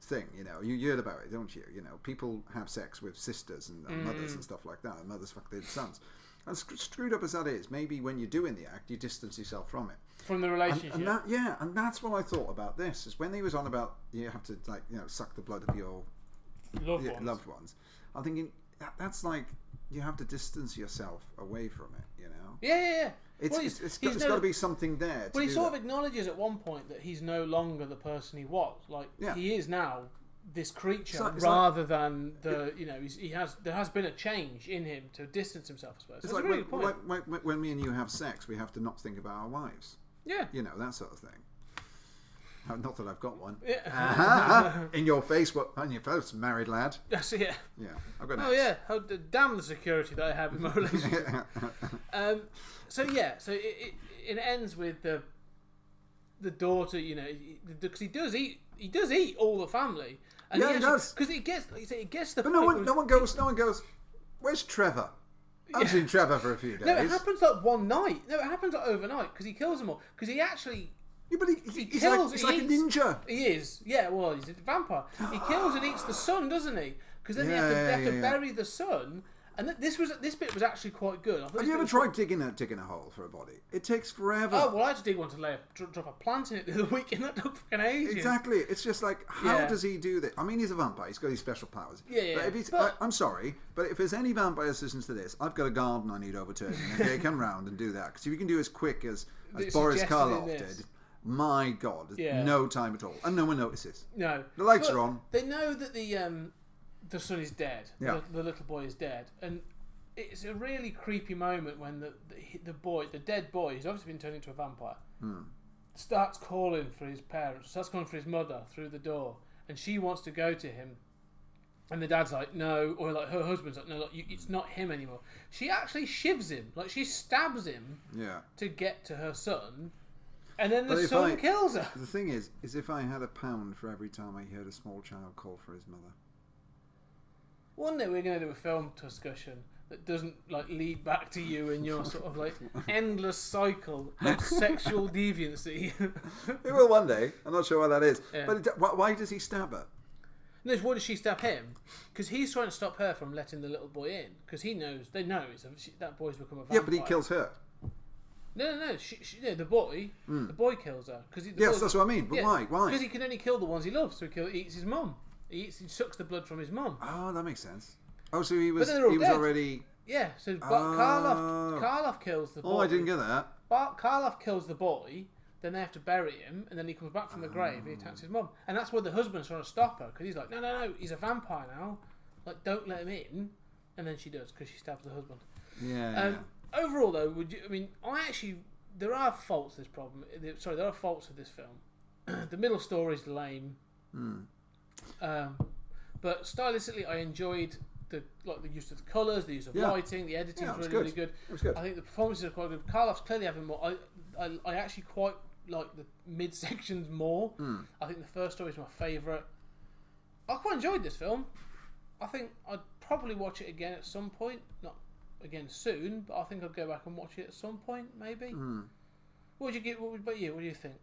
thing, You heard about it, don't you? People have sex with sisters and mothers and stuff like that. And mothers fuck their sons. As screwed up as that is, maybe when you're doing the act, you distance yourself from it. From the relationship. And that's what I thought about this, is when he was on about, you have to, suck the blood of your loved ones. I'm thinking, that's like, you have to distance yourself away from it, Yeah. It's got to be something there. Well, he sort of acknowledges at one point that he's no longer the person he was. Like, he is now this creature rather than the there has been a change in him to distance himself, I suppose. It's like, when me and you have sex, we have to not think about our wives. Yeah. That sort of thing. Not that I've got one. Yeah. In your face, on your face, married lad. That's it. Yeah. I've got damn the security that I have in my relationship. So it ends with the daughter, because he does eat all the family. And he does. Because it gets the. But no one goes. Where's Trevor? I've seen Trevor for a few days. No, it happens like one night. No, it happens like overnight because he kills them all. Because he actually. Yeah, but he's like a ninja. He is. Yeah, well, he's a vampire. He kills and eats the son, doesn't he? Because then they have to bury the son. And this bit was actually quite good. Have you ever tried digging a hole for a body? It takes forever. Oh, well, I had to dig one to drop a plant in it the other week, and that took fucking ages. Exactly. It's just like, how does he do that? I mean, he's a vampire. He's got these special powers. Yeah. But I'm sorry, but if there's any vampires listens to this, I've got a garden I need overturning. Okay, come round and do that. Because if you can do as quick as Boris Karloff did, my God, no time at all. And no one notices. No. The lights are on. They know that the son is dead. Yeah. The little boy is dead, and it's a really creepy moment when the dead boy, who's obviously been turned into a vampire, starts calling for his parents, starts calling for his mother through the door, and she wants to go to him, and the dad's like no, or like her husband's like no, look, it's not him anymore. She actually shivs him, like she stabs him, to get to her son. And then the son kills her. The thing is if I had £1 for every time I heard a small child call for his mother. One day we're going to do a film discussion that doesn't like lead back to you and your sort of like endless cycle of sexual deviancy. It will one day. I'm not sure why that is. Yeah. But why does he stab her? No, why does she stab him? Because he's trying to stop her from letting the little boy in. Because they know that boy's become a vampire. Yeah, but he kills her. No. The boy kills her. That's what I mean. But why? Why? Because he can only kill the ones he loves. So he eats his mum. He sucks the blood from his mum. Oh, that makes sense. Oh, so he was already. Yeah. So Karloff kills the boy. Oh, I didn't get that. Karloff kills the boy. then they have to bury him, and then he comes back from the grave and he attacks his mum. And that's where the husband's trying to stop her, because he's like, no, he's a vampire now. Like, don't let him in. And then she does, because she stabs the husband. Yeah. Overall, though, there are faults to this problem. Sorry, there are faults with this film. The middle story's lame. But stylistically, I enjoyed the use of the colours, the use of lighting, the editing was really good. It was good. I think the performances are quite good. Karloff's clearly having more. I actually quite like the mid sections more. I think the first story is my favourite. I quite enjoyed this film. I think I'd probably watch it again at some point. Not again soon, but I think I'd go back and watch it at some point, maybe. What would you get? What do you think?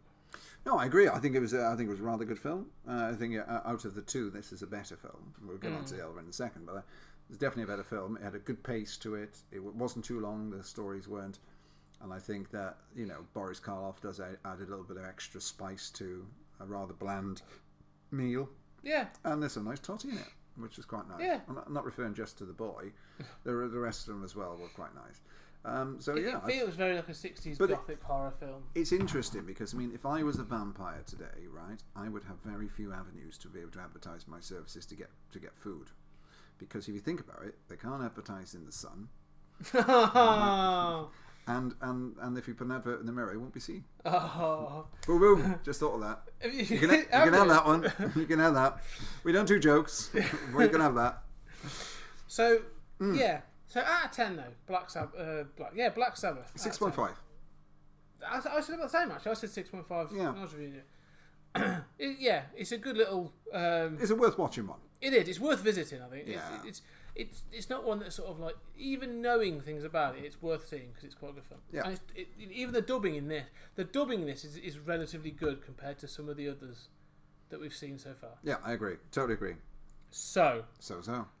No, I agree. I think it was a rather good film. I think out of the two, this is a better film. We'll get on to the other one in a second, but it's definitely a better film. It had a good pace to it. It wasn't too long. The stories weren't, and I think that Boris Karloff does add a little bit of extra spice to a rather bland meal. Yeah, and there's some nice toddy in it, which is quite nice. Yeah. I'm not referring just to the boy. The rest of them as well were quite nice. It feels very like a 60s gothic horror film. It's interesting because, if I was a vampire today, right, I would have very few avenues to be able to advertise my services to get food. Because if you think about it, they can't advertise in the sun. And if you put an advert in the mirror, it won't be seen. Oh. Boom. Just thought of that. You can have that one. You can have that. We don't do jokes. We can have that. So, yeah. So out of 10 though, Black Sabbath. Black Sabbath. 6.5. I said about the same actually. I said 6.5. Yeah. When I was reviewing it. It's a good little. It's a worth watching one. It is. It's worth visiting. I think. Yeah. It's not one that's sort of like, even knowing things about it, it's worth seeing because it's quite good fun. Yeah. And even the dubbing in this is relatively good compared to some of the others that we've seen so far. Yeah, I agree. Totally agree. So.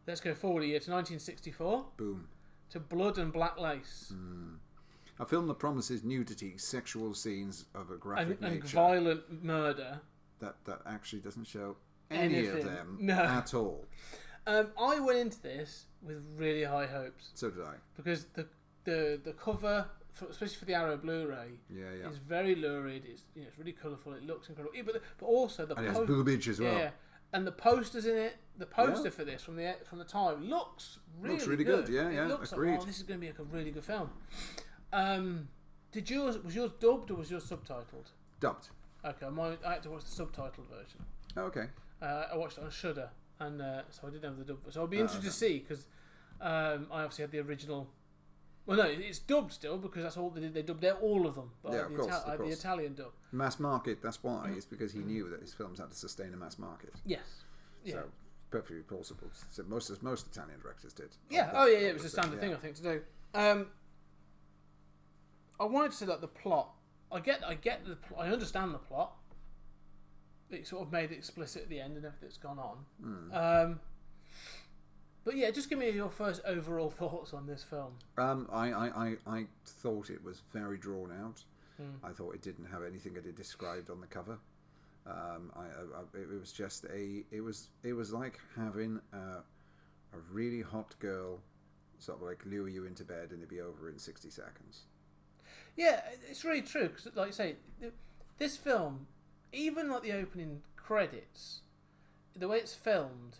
Let's go forward a year to 1964. Boom. To Blood and Black Lace. A film that promises nudity, sexual scenes of a graphic nature. And violent murder. That actually doesn't show any of them at all. I went into this with really high hopes. So did I. Because the cover, especially for the Arrow Blu-ray, is very lurid. It's really colourful. It looks incredible. But also the and it has boobage as well. Yeah. And the posters in it, the poster for this from the time looks really good. Yeah, it looks agreed. like, this is going to be a really good film. Was yours dubbed or was yours subtitled? Dubbed. Okay, I had to watch the subtitled version. Oh, okay. I watched it on Shudder, and so I didn't have the dub. So I'll be interested to see because I obviously had the original. Well, no, it's dubbed still because that's all they did. They dubbed out all of them. But of course. the Italian dub. Mass market. That's why. It's because he knew that his films had to sustain a mass market. Yes. Yeah. So perfectly plausible. So most Italian directors did. Yeah. Oh yeah. It was a standard thing I think to do. I wanted to say that the plot. I understand the plot. It sort of made it explicit at the end and everything that's gone on. But yeah, just give me your first overall thoughts on this film. I thought it was very drawn out. I thought it didn't have anything that it described on the cover. It was just it was like having a really hot girl sort of like lure you into bed and it'd be over in 60 seconds. Yeah, it's really true because, like you say, this film, even like the opening credits, the way it's filmed,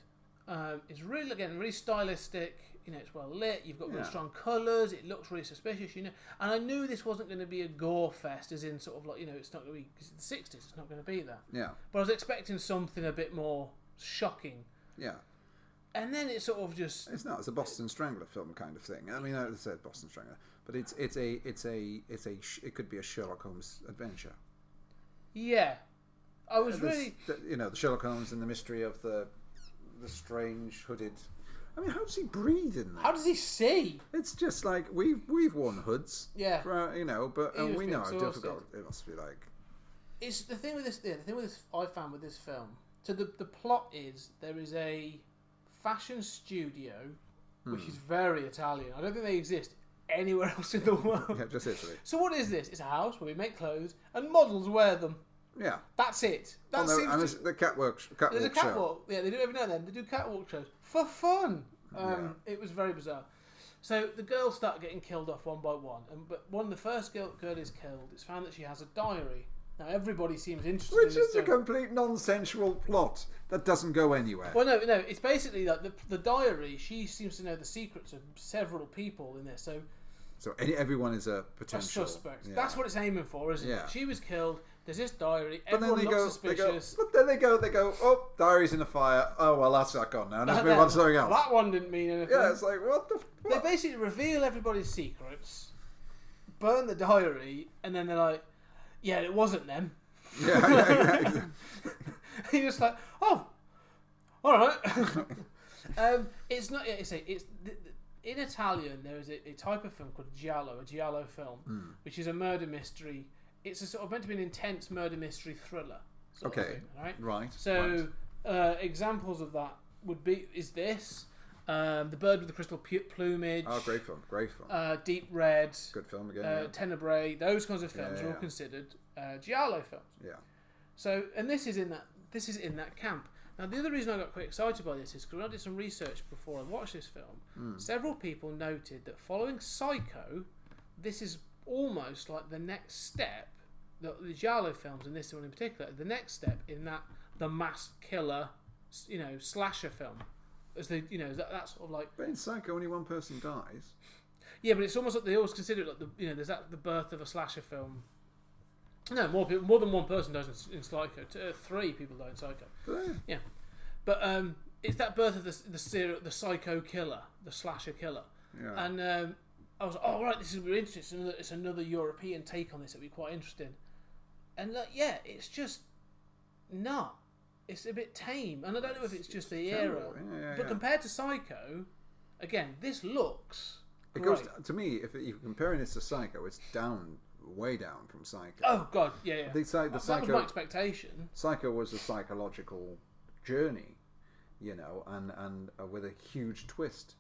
is really stylistic. It's well lit. You've got really strong colours. It looks really suspicious. And I knew this wasn't going to be a gore fest, as in sort of like it's not going to be because it's the 60s. It's not going to be that. Yeah. But I was expecting something a bit more shocking. Yeah. And then it sort of just. It's not. It's a Boston Strangler film kind of thing. I mean, I said Boston Strangler, but it could be a Sherlock Holmes adventure. Yeah. I was really. The Sherlock Holmes and the mystery of the strange hooded. I mean, how does he breathe in there? How does he see? It's just like we've worn hoods. Yeah. But we know how difficult it must be like. It's the thing with this. The thing with this, I found with this film. So the plot is there is a fashion studio, which is very Italian. I don't think they exist anywhere else in the world. Yeah, just Italy. So what is this? It's a house where we make clothes and models wear them. Yeah. That's it. The catwalk. There's a catwalk. Yeah, they do every now and then. They do catwalk shows for fun. It was very bizarre. So the girls start getting killed off one by one, but when the first girl is killed, it's found that she has a diary Now everybody seems interested Which in this is a complete nonsensical plot that doesn't go anywhere. Well, no, it's basically like the diary. She seems to know the secrets of several people in this, so everyone is a potential suspect. Yeah. That's what it's aiming for, isn't it? She was killed. There's this diary. Everyone looks suspicious. But then they go, oh, diary's in a fire. Oh, well, that's that gone now. Let's move on to something else. That one didn't mean anything. Yeah, it's like, what? They basically reveal everybody's secrets, burn the diary, and then they're like, yeah, it wasn't them. Yeah, exactly. You're just like, oh, all right. It's not. It's in Italian. There is a type of film called a giallo film, which is a murder mystery. It's a sort of meant to be an intense murder mystery thriller. Sort of thing, right. So examples of that is this. The Bird with the Crystal Plumage. Oh, great film. Deep Red. Good film again. Tenebrae. Those kinds of films are all considered giallo films. Yeah. So, and this is in that camp. Now, the other reason I got quite excited by this is because when I did some research before I watched this film, several people noted that following Psycho, this is almost like the next step. The giallo films, and this one in particular, the next step in that the masked killer, slasher film. As they, that sort of like. But in Psycho, only one person dies. Yeah, but it's almost like they always consider it like there's the birth of a slasher film. No, more than one person dies in Psycho. 3 people die in Psycho. Yeah, but it's that birth of the Psycho killer, the slasher killer. Yeah. And I was like, oh right, this is really interesting. It's another European take on this. It'd be quite interesting. And it's just not. It's a bit tame, and I don't know if it's just the era. But compared to Psycho, again, this looks. It goes to me. If you're comparing this to Psycho, it's way down from Psycho. Oh God, yeah. The Psycho, that was my expectation. Psycho was a psychological journey, and with a huge twist.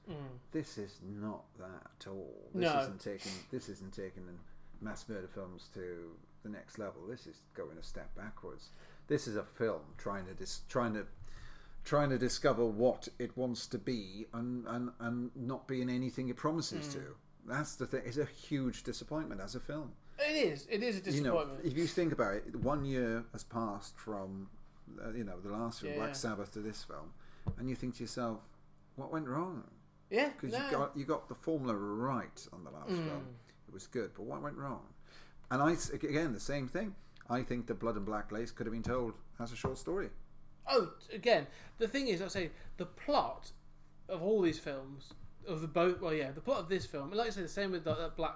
This is not that at all. This isn't taking mass murder films to the next level. This is going a step backwards. This is a film trying to discover what it wants to be and not being anything it promises to. That's the thing. It's a huge disappointment as a film. It is a disappointment. If you think about it, 1 year has passed from the last film, Black Sabbath, to this film, and you think to yourself, what went wrong? Yeah, because you got the formula right on the last film. It was good, but what went wrong? And again, the same thing. I think the Blood and Black Lace could have been told as a short story. Oh, again, the thing is, I say the plot of all these films the plot of this film, like I say, the same with that Black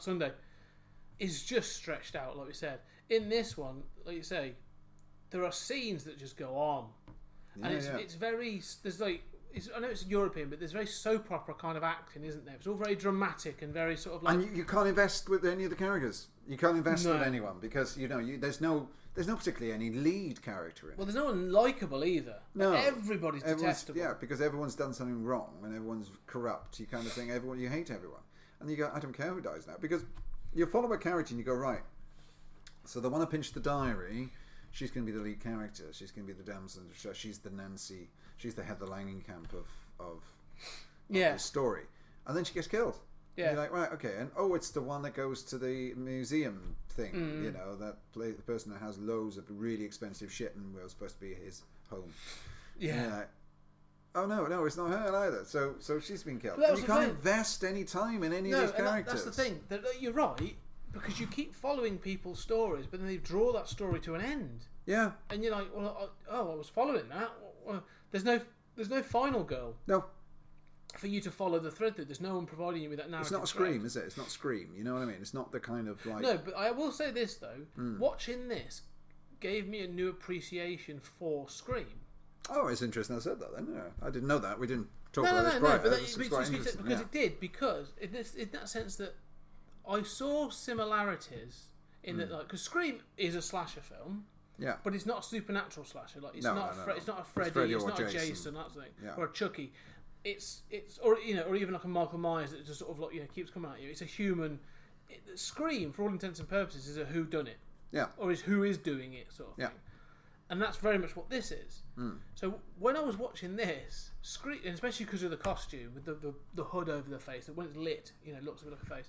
Sunday, is just stretched out. Like we said, in this one, like you say, there are scenes that just go on, and it's very. There's like. I know it's European, but there's very soap opera kind of acting, isn't there? It's all very dramatic and very sort of like. And you can't invest with any of the characters. You can't invest with anyone because there's no particularly any lead character in it. Well, there's no one likable either. No, everybody's detestable. Yeah, because everyone's done something wrong and everyone's corrupt. You kind of think you hate everyone, and you go, I don't care who dies now, because you follow a character and you go, right. So the one who pinched the diary, she's going to be the lead character. She's going to be the damsel. She's the Nancy. She's the Heather Langenkamp of the story. And then she gets killed. Yeah. And you're like, right, okay. And it's the one that goes to the museum thing, the person that has loads of really expensive shit and was supposed to be his home. Yeah. And you're like, oh no, it's not her either. So she's been killed. And you can't invest any time in any of these characters. That's the thing. You're right, because you keep following people's stories, but then they draw that story to an end. Yeah. And you're like, well, I was following that. There's no final girl. No. For you to follow the thread through, there's no one providing you with that narrative. It's not Scream, is it? It's not Scream. You know what I mean? It's not the kind of like. No, but I will say this though: watching this gave me a new appreciation for Scream. Oh, it's interesting. I said that then. Yeah, I didn't know that. We didn't talk about this prior. But it did because in that sense that I saw similarities in that, like, because Scream is a slasher film. Yeah, but it's not a supernatural slasher. Like it's not a Freddy, it's not a Jason, that sort of thing, or a Chucky. It's or even like a Michael Myers that just sort of like keeps coming at you. It's a human. Scream, for all intents and purposes, is a whodunit. Yeah, or is who is doing it sort of thing. And that's very much what this is. So when I was watching this, Scream, and especially because of the costume with the hood over the face, that when it's lit, it looks a bit like a face.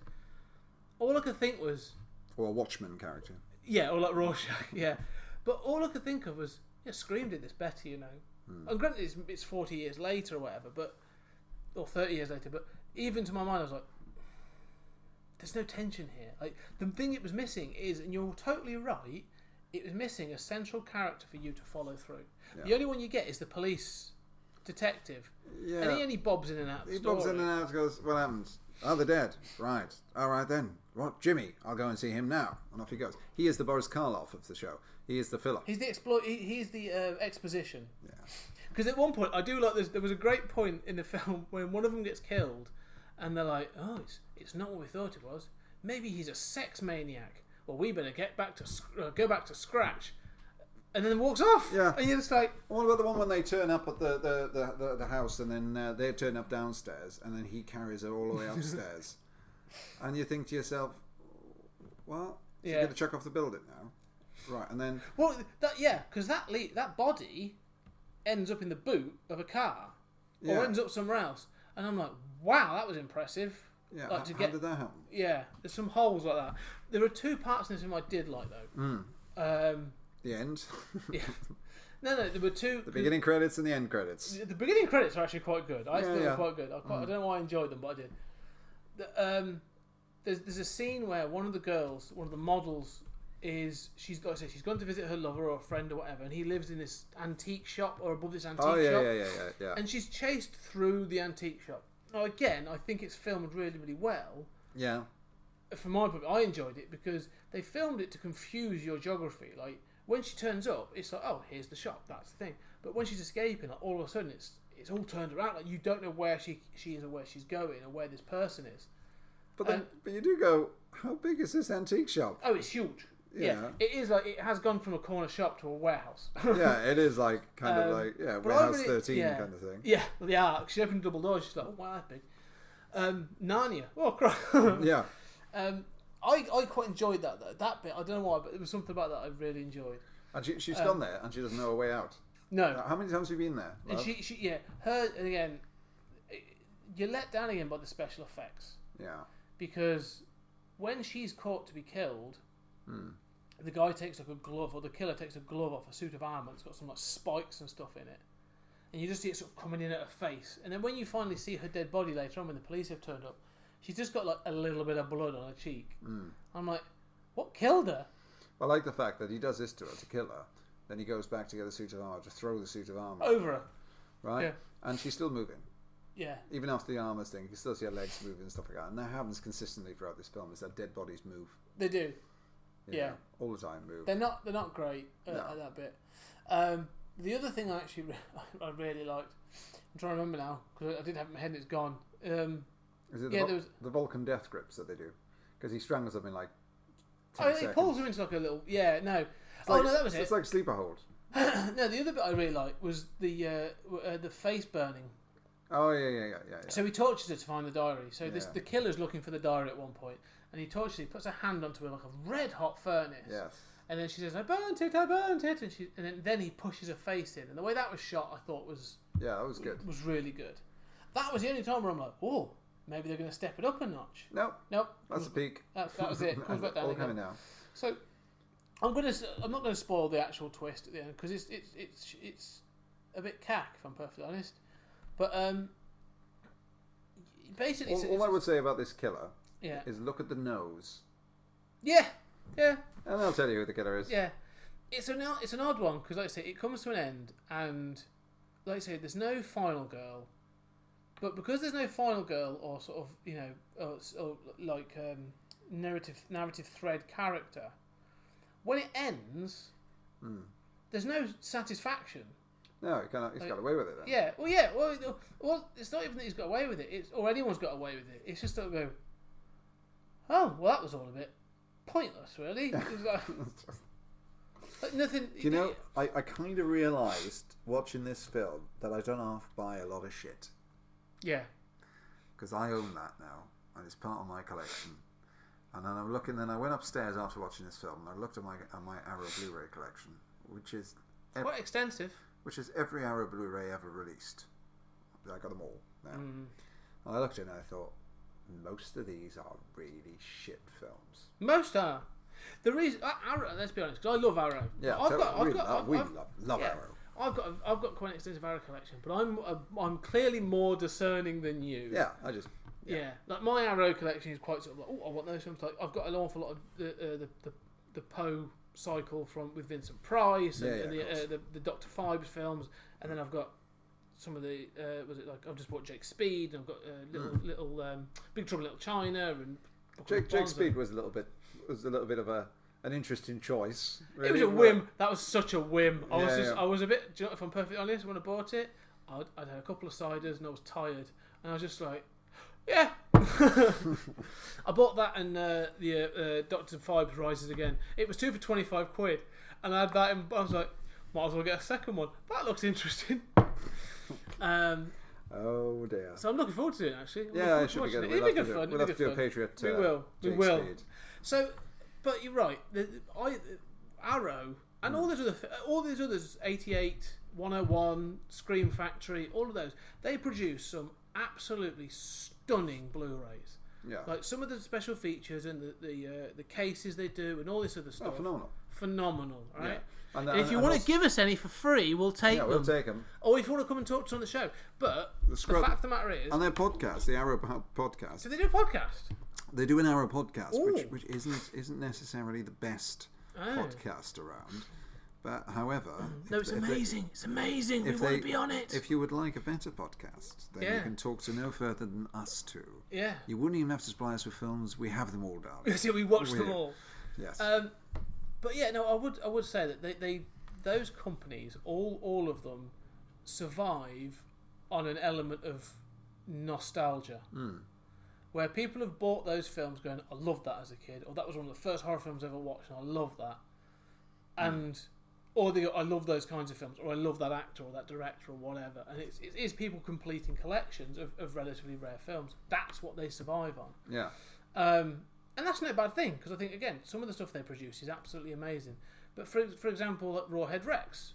All I could think was, Or a Watchman character. Yeah, or like Rorschach, yeah. But all I could think of was, Scream did this better, And granted, it's 40 years later or whatever, or 30 years later, but even to my mind, I was like, there's no tension here. Like, the thing it was missing is, and you're totally right, it was missing a central character for you to follow through. Yeah. The only one you get is the police detective. Yeah. And he only bobs in and out of the story. He bobs in and out and goes, what happens? Oh, they're dead. Right. All right then. What? Jimmy. I'll go and see him now. And off he goes. He is the Boris Karloff of the show. He is the filler. He's the He's the exposition. Yeah. Because at one point, I do like this. There was a great point in the film when one of them gets killed, and they're like, "Oh, it's not what we thought it was. Maybe he's a sex maniac. Well, we better go back to scratch." And then walks off. Yeah. And you're just like, what about the one when they turn up at the house, and then they turn up downstairs, and then he carries her all the way upstairs, and you think to yourself, well, so you're going to chuck off the building now, right? And then because that body ends up in the boot of a car, or ends up somewhere else, and I'm like, wow, that was impressive. Yeah. Like, how did that happen? Yeah, there's some holes like that. There are two parts in this film I did like though. The end? Yeah. No, there were two. The beginning credits and the end credits. The beginning credits are actually quite good. I thought they were quite good. I don't know why I enjoyed them, but I did. There's a scene where one of the models, she's gone to visit her lover or a friend or whatever, and he lives in this antique shop or above this antique shop. Yeah. And she's chased through the antique shop. Now, again, I think it's filmed really, really well. Yeah. From my point, I enjoyed it because they filmed it to confuse your geography. Like, when she turns up, it's like, oh, here's the shop, that's the thing. But when she's escaping, like, all of a sudden, it's all turned around. Like, you don't know where she is or where she's going or where this person is. But you do go, how big is this antique shop? Oh, it's huge. Yeah. It is like, it has gone from a corner shop to a warehouse. Yeah, it is like, kind of like, Warehouse 13 kind of thing. Yeah, well, they are. She opened double doors, she's like, oh, wow, that's big. Narnia. Oh, crap. Yeah. I quite enjoyed that though. That bit, I don't know why, but there was something about that I really enjoyed. And she's gone there, and she doesn't know her way out. No. How many times have you been there? And her again. You're let down again by the special effects. Yeah. Because when she's caught to be killed, the guy takes like a glove, or the killer takes a glove off a suit of armour. It's got some like spikes and stuff in it, and you just see it sort of coming in at her face. And then when you finally see her dead body later on, when the police have turned up, she's just got like a little bit of blood on her cheek. I'm like, what killed her? I like the fact that he does this to her to kill her. Then he goes back to get the suit of armour, to throw the suit of armour over her. Right? Yeah. And she's still moving. Yeah. Even after the armour's thing, you can still see her legs moving and stuff like that. And that happens consistently throughout this film, is that dead bodies move. They do. Yeah. All the time move. They're not great at that bit. The other thing I really liked, I'm trying to remember now, because I did have it in my head and it's gone. Is it the Vulcan death grips that they do? Because he strangles them in like 10 seconds. He pulls them into like a little... Yeah, no. No, that was it. It's like sleeper hold. No, the other bit I really liked was the face burning. Oh, yeah. So he tortures her to find the diary. So the killer's looking for the diary at one point, and he tortures her, he puts a hand onto her like a red-hot furnace. Yes. And then she says, I burnt it, and then he pushes her face in. And the way that was shot, I thought was... Yeah, that was good. Was really good. That was the only time where I'm like, oh, maybe they're going to step it up a notch. Nope. That's the peak. That was it. Comes back down all again. coming down. So, I'm not going to spoil the actual twist at the end, because it's a bit cack, if I'm perfectly honest. But basically, all I would say about this killer is look at the nose. Yeah. And I'll tell you who the killer is. Yeah, it's an odd one, because like I say, it comes to an end, and like I say, there's no final girl, but because there's no final girl or sort of or like narrative thread character, when it ends, there's no satisfaction. No, he's got away with it then. Yeah, well, it's not even that he's got away with it, or anyone's got away with it. It's just that go, oh, well, that was all a bit pointless, really. Like nothing. Do you know, I kind of realised watching this film that I don't half buy a lot of shit. Yeah. Because I own that now, and it's part of my collection. And then I'm looking. Then I went upstairs after watching this film, and I looked at my Arrow Blu-ray collection, which is quite extensive. Which is every Arrow Blu-ray ever released. I got them all now. And I looked at it and I thought, most of these are really shit films. Most are. The reason Arrow, let's be honest, because I love Arrow. Yeah, we love Arrow. I've got quite an extensive Arrow collection, but I'm clearly more discerning than you. Yeah, Yeah, like my Arrow collection is quite sort of like, oh, I want those films. Like I've got an awful lot of the Poe cycle with Vincent Price and the Dr. Phibes films, and then I've got some of the I've just bought Jake Speed, and I've got little Big Trouble in Little China, and Jake Speed was a little bit of an interesting choice. Really. It was a whim. That was such a whim. I was a bit. Do you know, if I'm perfectly honest, when I bought it, I'd had a couple of ciders and I was tired, and I was just like, yeah. I bought that and the Dr. Phibes Rises Again. It was 2 for £25, and I had that. I was like, might as well get a second one. That looks interesting. Oh dear. So I'm looking forward to it actually. Yeah, it should be good. It'll be good fun. We'll have to do a Patriot. We will. So, but you're right. Arrow and all these others, 88, 101, Scream Factory, all of those, they produce some absolutely stunning Blu-rays. Yeah. Like some of the special features and the cases they do and all this other stuff. Oh, phenomenal, right? Yeah. And if you want to give us any for free, we'll take them. We'll take them. Or if you want to come and talk to us on the show. But the fact of the matter is... And their podcast, the Arrow podcast. Do they do a podcast? They do an Arrow podcast, which isn't necessarily the best podcast around. But however... No, it's amazing. It's amazing. We want to be on it. If you would like a better podcast, then you can talk to no further than us two. Yeah. You wouldn't even have to supply us with films. We have them all down. See, we watch them all. Yes. But yeah, no, I would say that they those companies, all of them, survive on an element of nostalgia, where people have bought those films going, I loved that as a kid, or that was one of the first horror films I ever watched, and I love that, and or they go, I love those kinds of films, or I love that actor or that director or whatever, and it is people completing collections of relatively rare films. That's what they survive on. Yeah. And that's no bad thing, because I think, again, some of the stuff they produce is absolutely amazing. But for example, like Rawhead Rex.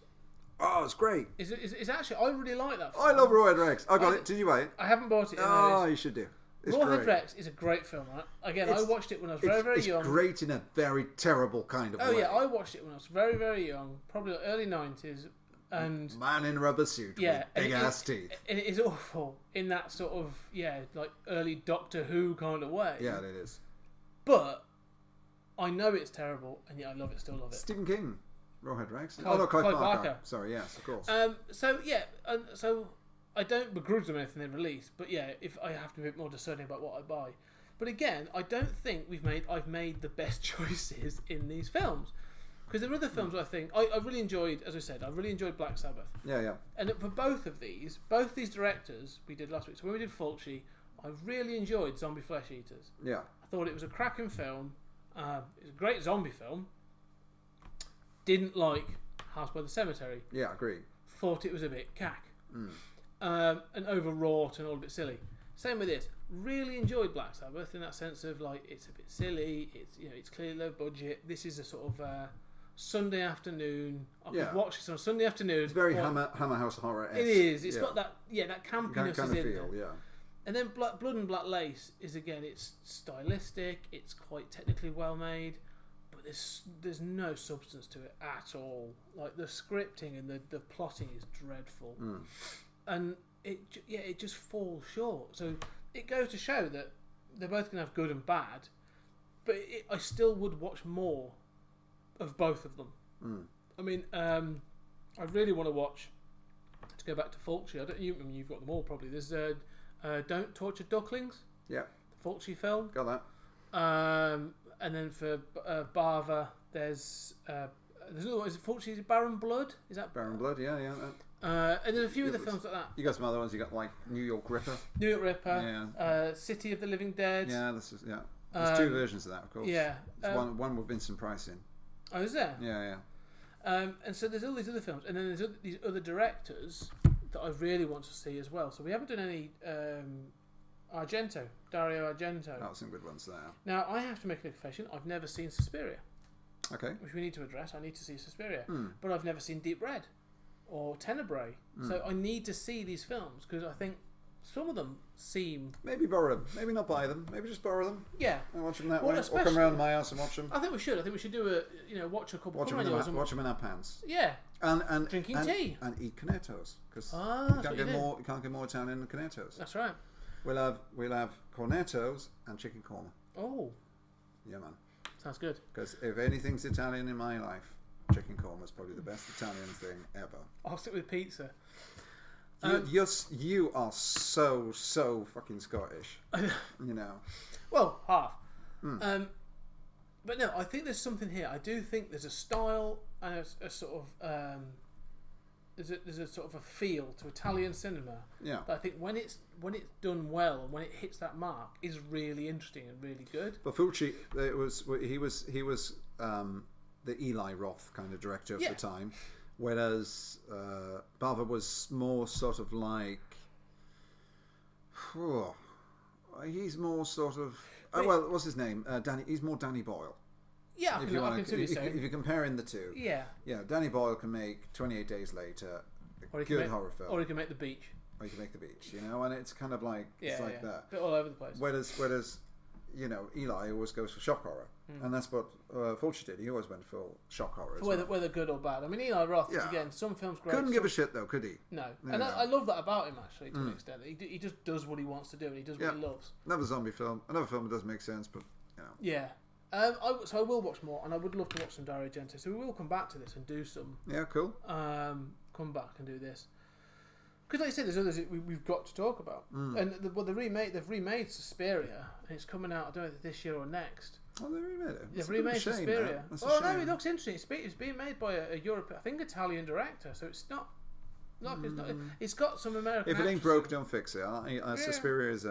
Oh, it's great. Is actually, I really like that film. I love Rawhead Rex. I got it. Did you buy it? I haven't bought it. Oh, you should do. Rawhead Rex is a great film. Right? Again, I watched it when I was very young. It's great in a very terrible kind of way. Oh yeah, I watched it when I was very, very young, probably early 90s. And man in a rubber suit with big ass teeth. And it is awful in that sort of, like early Doctor Who kind of way. Yeah, it is. But I know it's terrible, and yet I still love it. Stephen King, Rawhead Rex. Clive Barker. Sorry, yes, of course. So I don't begrudge them anything they release, but yeah, if I have to be a bit more discerning about what I buy. But again, I don't think I've made the best choices in these films, because there are other films I think I really enjoyed. As I said, I really enjoyed Black Sabbath. Yeah. And for both these directors we did last week. So when we did Fulci, I really enjoyed Zombie Flesh Eaters. Yeah. I thought it was a cracking film. It was a great zombie film. Didn't like House by the Cemetery. Yeah, agreed. Thought it was a bit cack. And overwrought and all a bit silly. Same with this. Really enjoyed Black Sabbath in that sense of like it's a bit silly. It's clearly low budget. This is a sort of Sunday afternoon. I could watch this on a Sunday afternoon. It's very Hammer House horror-esque. It is. It's got that campiness kind is of in feel, there. yeah. And then Blood and Black Lace is, again, it's stylistic, it's quite technically well made, but there's no substance to it at all. Like the scripting and the plotting is dreadful, and it just falls short. So it goes to show that they're both going to have good and bad, but I still would watch more of both of them. I mean, I really want to watch. To go back to Fulci, you've got them all probably. There's Don't Torture Ducklings. Yeah. Fulci film. Got that. And then for Bava, there's another one. Is it Fulci's Baron Blood? Is that Baron Blood? Yeah. And there's a few other films like that. You got some other ones. You got like New York Ripper. New York Ripper. City of the Living Dead. Yeah, There's two versions of that, of course. Yeah. There's one with Vincent Price in. Oh, is there? Yeah. And so there's all these other films, and then there's these other directors that I really want to see as well. So we haven't done any Dario Argento. Oh, some good ones there. Now, I have to make a confession. I've never seen Suspiria. Okay. Which we need to address. I need to see Suspiria. But I've never seen Deep Red or Tenebrae. So I need to see these films because I think some of them seem... Maybe borrow them. Maybe not buy them. Maybe just borrow them. Yeah. And watch them that way. Or come around my house and watch them. I think we should. I think we should do watch a couple watch them in our pants. Yeah. And drinking tea. And eat cornettos. Because you can't get more Italian than cornettos. That's right. We'll have cornettos and chicken korma. Oh. Yeah, man. Sounds good. Because if anything's Italian in my life, chicken korma is probably the best Italian thing ever. I'll stick with pizza. You are so fucking Scottish. You know. Well, half. But no, I think there's something here. I do think there's a style and a sort of there's a sort of a feel to Italian cinema. Yeah. That I think when it's done well and when it hits that mark is really interesting and really good. But Fulci, he was the Eli Roth kind of director of the time. Whereas Bava was more sort of like, he's more sort of, what's his name? Danny. He's more Danny Boyle. Yeah, I can see what you're saying. If you're comparing the two, yeah, Danny Boyle can make 28 Days Later, a good horror film, or he can make The Beach, and it's kind of like that, bit all over the place. Whereas, Eli always goes for shock horror. And that's what Fulci did. He always went for shock horror. Whether good or bad. I mean, Eli Roth, again, some films great. Couldn't give a shit though, could he? No. And I love that about him, actually, to an extent. He just does what he wants to do and he does what he loves. Another zombie film. Another film that doesn't make sense, but, Yeah. So I will watch more, and I would love to watch some Dario Argento. So we will come back to this and do some. Yeah, cool. Come back and do this. Because like I said, there's others we've got to talk about. And they've remade Suspiria, and it's coming out, I don't know if this year or next. Oh, they remade it. They've remade Suspiria. Oh no, it looks interesting. It's being made by a European, I think, Italian director. So it's not. It's got some American. If it ain't broke, don't fix it. Suspiria is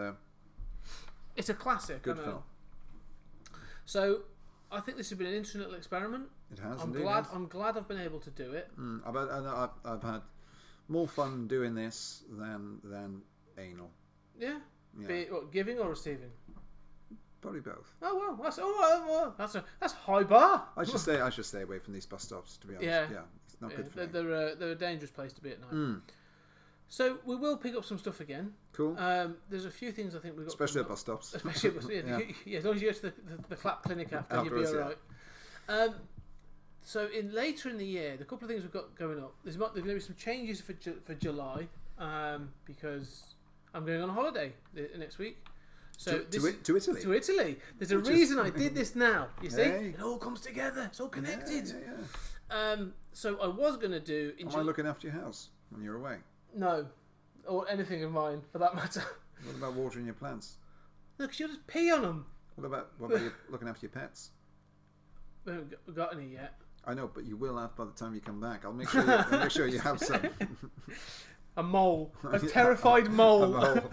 It's a classic. Good film. So, I think this has been an interesting little experiment. It has. I'm glad I've been able to do it. I've had more fun doing this than anal. Yeah. Be it giving or receiving. Probably both. Oh well, that's high bar. I should stay away from these bus stops. To be honest, it's not good for me. They're a dangerous place to be at night. So we will pick up some stuff again. Cool. There's a few things I think we've got. Especially at bus stops. Especially at bus as long as you go to the clap clinic after you'll be all right. So later in the year, the couple of things we've got going up. There's going to be some changes for July because I'm going on holiday next week. So to Italy. To Italy. There's a reason I did this now. You see, it all comes together. It's all connected. So I was going to do. Am I looking after your house when you're away? No, or anything of mine for that matter. What about watering your plants? No, because you'll just pee on them. What about you looking after your pets? We haven't got any yet. I know, but you will have by the time you come back. I'll make sure you have some. A mole, a terrified mole. A mole.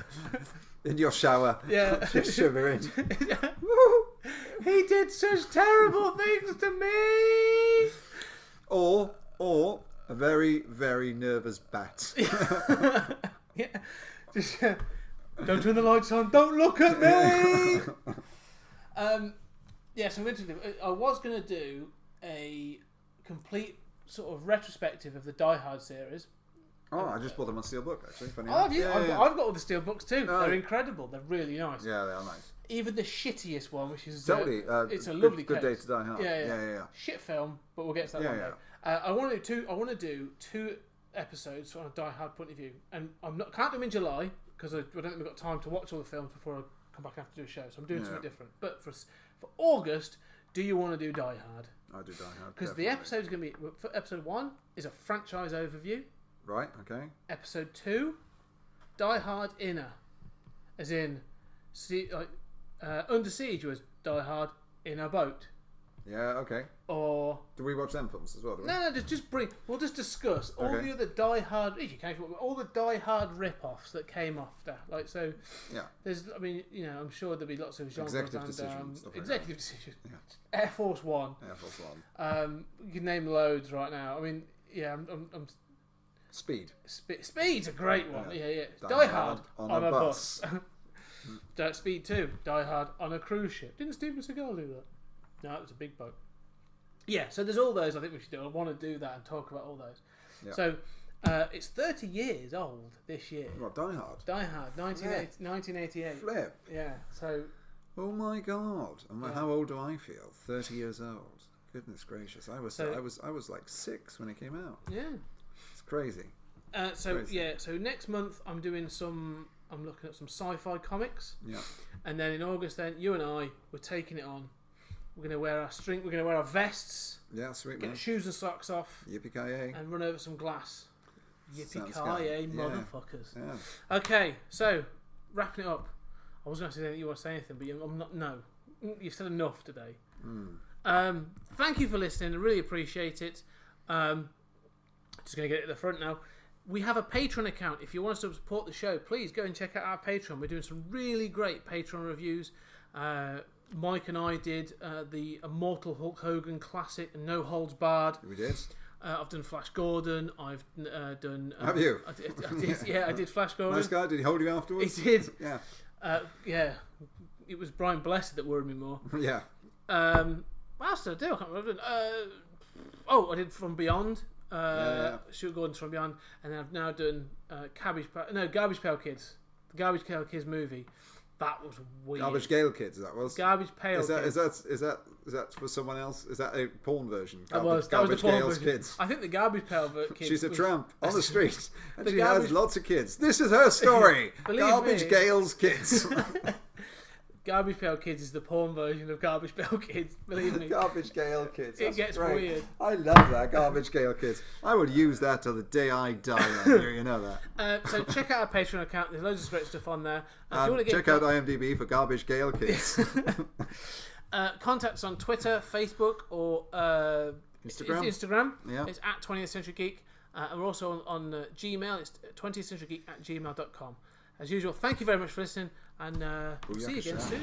In your shower. Yeah. Just shivering. He did such terrible things to me. Or a very, very nervous bat. Yeah. Just don't turn the lights on. Don't look at me. So I was going to do a complete sort of retrospective of the Die Hard series. Oh, I just bought them on Steelbook, actually. Funny have you? I've got all the Steelbooks too. Oh. They're incredible. They're really nice. Yeah, they are nice. Even the shittiest one, which is totally, it's a lovely Good Day to Die Hard. Yeah. Shit film, but we'll get to that one day. I want to do two episodes on a Die Hard point of view, and can't do them in July because I don't think we've got time to watch all the films before I come back and have to do a show. So I'm doing something different. But for August, do you want to do Die Hard? I do Die Hard because the episode is going to be episode 1 is a franchise overview. Right. Okay. Episode 2, Die Hard Inner, as in, Under Siege was Die Hard in a boat. Yeah. Okay. Or do we watch them films as well? Do we? No. We'll just discuss all the other Die Hard. All the Die Hard rip-offs that came after. Like so. Yeah. There's. I mean, I'm sure there'll be lots of executive decisions. Executive decisions. Yeah. Air Force One. You can name loads right now. I mean, I'm Speed. Speed's a great one. Yeah. Die Hard on a bus. Speed 2. Die Hard on a cruise ship. Didn't Steven Seagal do that? No, it was a big boat. Yeah, so there's all those I think we should do. I want to do that and talk about all those. Yeah. So It's 30 years old this year. What, Die Hard? Die Hard, 1988. Flip. Yeah, so... Oh my God! And how old do I feel? 30 years old. Goodness gracious! I was like 6 when it came out. Yeah, it's crazy. So next month I'm looking at some sci-fi comics. Yeah. And then in August, then you and I we're taking it on. We're gonna wear our vests. Yeah, sweet get man. shoes and socks off. Yippee-ki-yay. And run over some glass. Yippee-ki-yay, motherfuckers. Yeah. Okay, so wrapping it up. I was going to say that you want to say anything, but I'm not. No, you've said enough today. Thank you for listening. I really appreciate it. Just going to get it at the front now. We have a Patreon account. If you want us to support the show, please go and check out our Patreon. We're doing some really great Patreon reviews. Mike and I did the Immortal Hulk Hogan classic, No Holds Barred. We did. I've done Flash Gordon. I've done. Have you? I did. Yeah, I did Flash Gordon. Nice guy. Did he hold you afterwards? He did. Yeah. Yeah. It was Brian Blessed that worried me more. Yeah. What else did I do? I can't remember. I did From Beyond. Stuart Gordon's From Beyond, and then I've now done Garbage Pail Kids, the Garbage Pail Kids movie. That was weird. Garbage Gale Kids. That was Garbage Pail. Is that for someone else? Is that a porn version? That was the porn Gale's version. Kids. I think the Garbage Pail Kids. She's a tramp on the street, and she has lots of kids. This is her story. Garbage Gale's Kids. Garbage Pail Kids is the porn version of Garbage Pail Kids, believe me. Garbage Gale Kids. It gets weird. I love that, Garbage Gale Kids. I would use that till the day I die. You know that. So check out our Patreon account. There's loads of great stuff on there. Check out IMDb for Garbage Gale Kids. Contact us on Twitter, Facebook, or Instagram. Yeah. It's at 20th Century Geek. And we're also on Gmail. It's 20thcenturygeek@gmail.com. As usual, thank you very much for listening, and we'll see you again soon.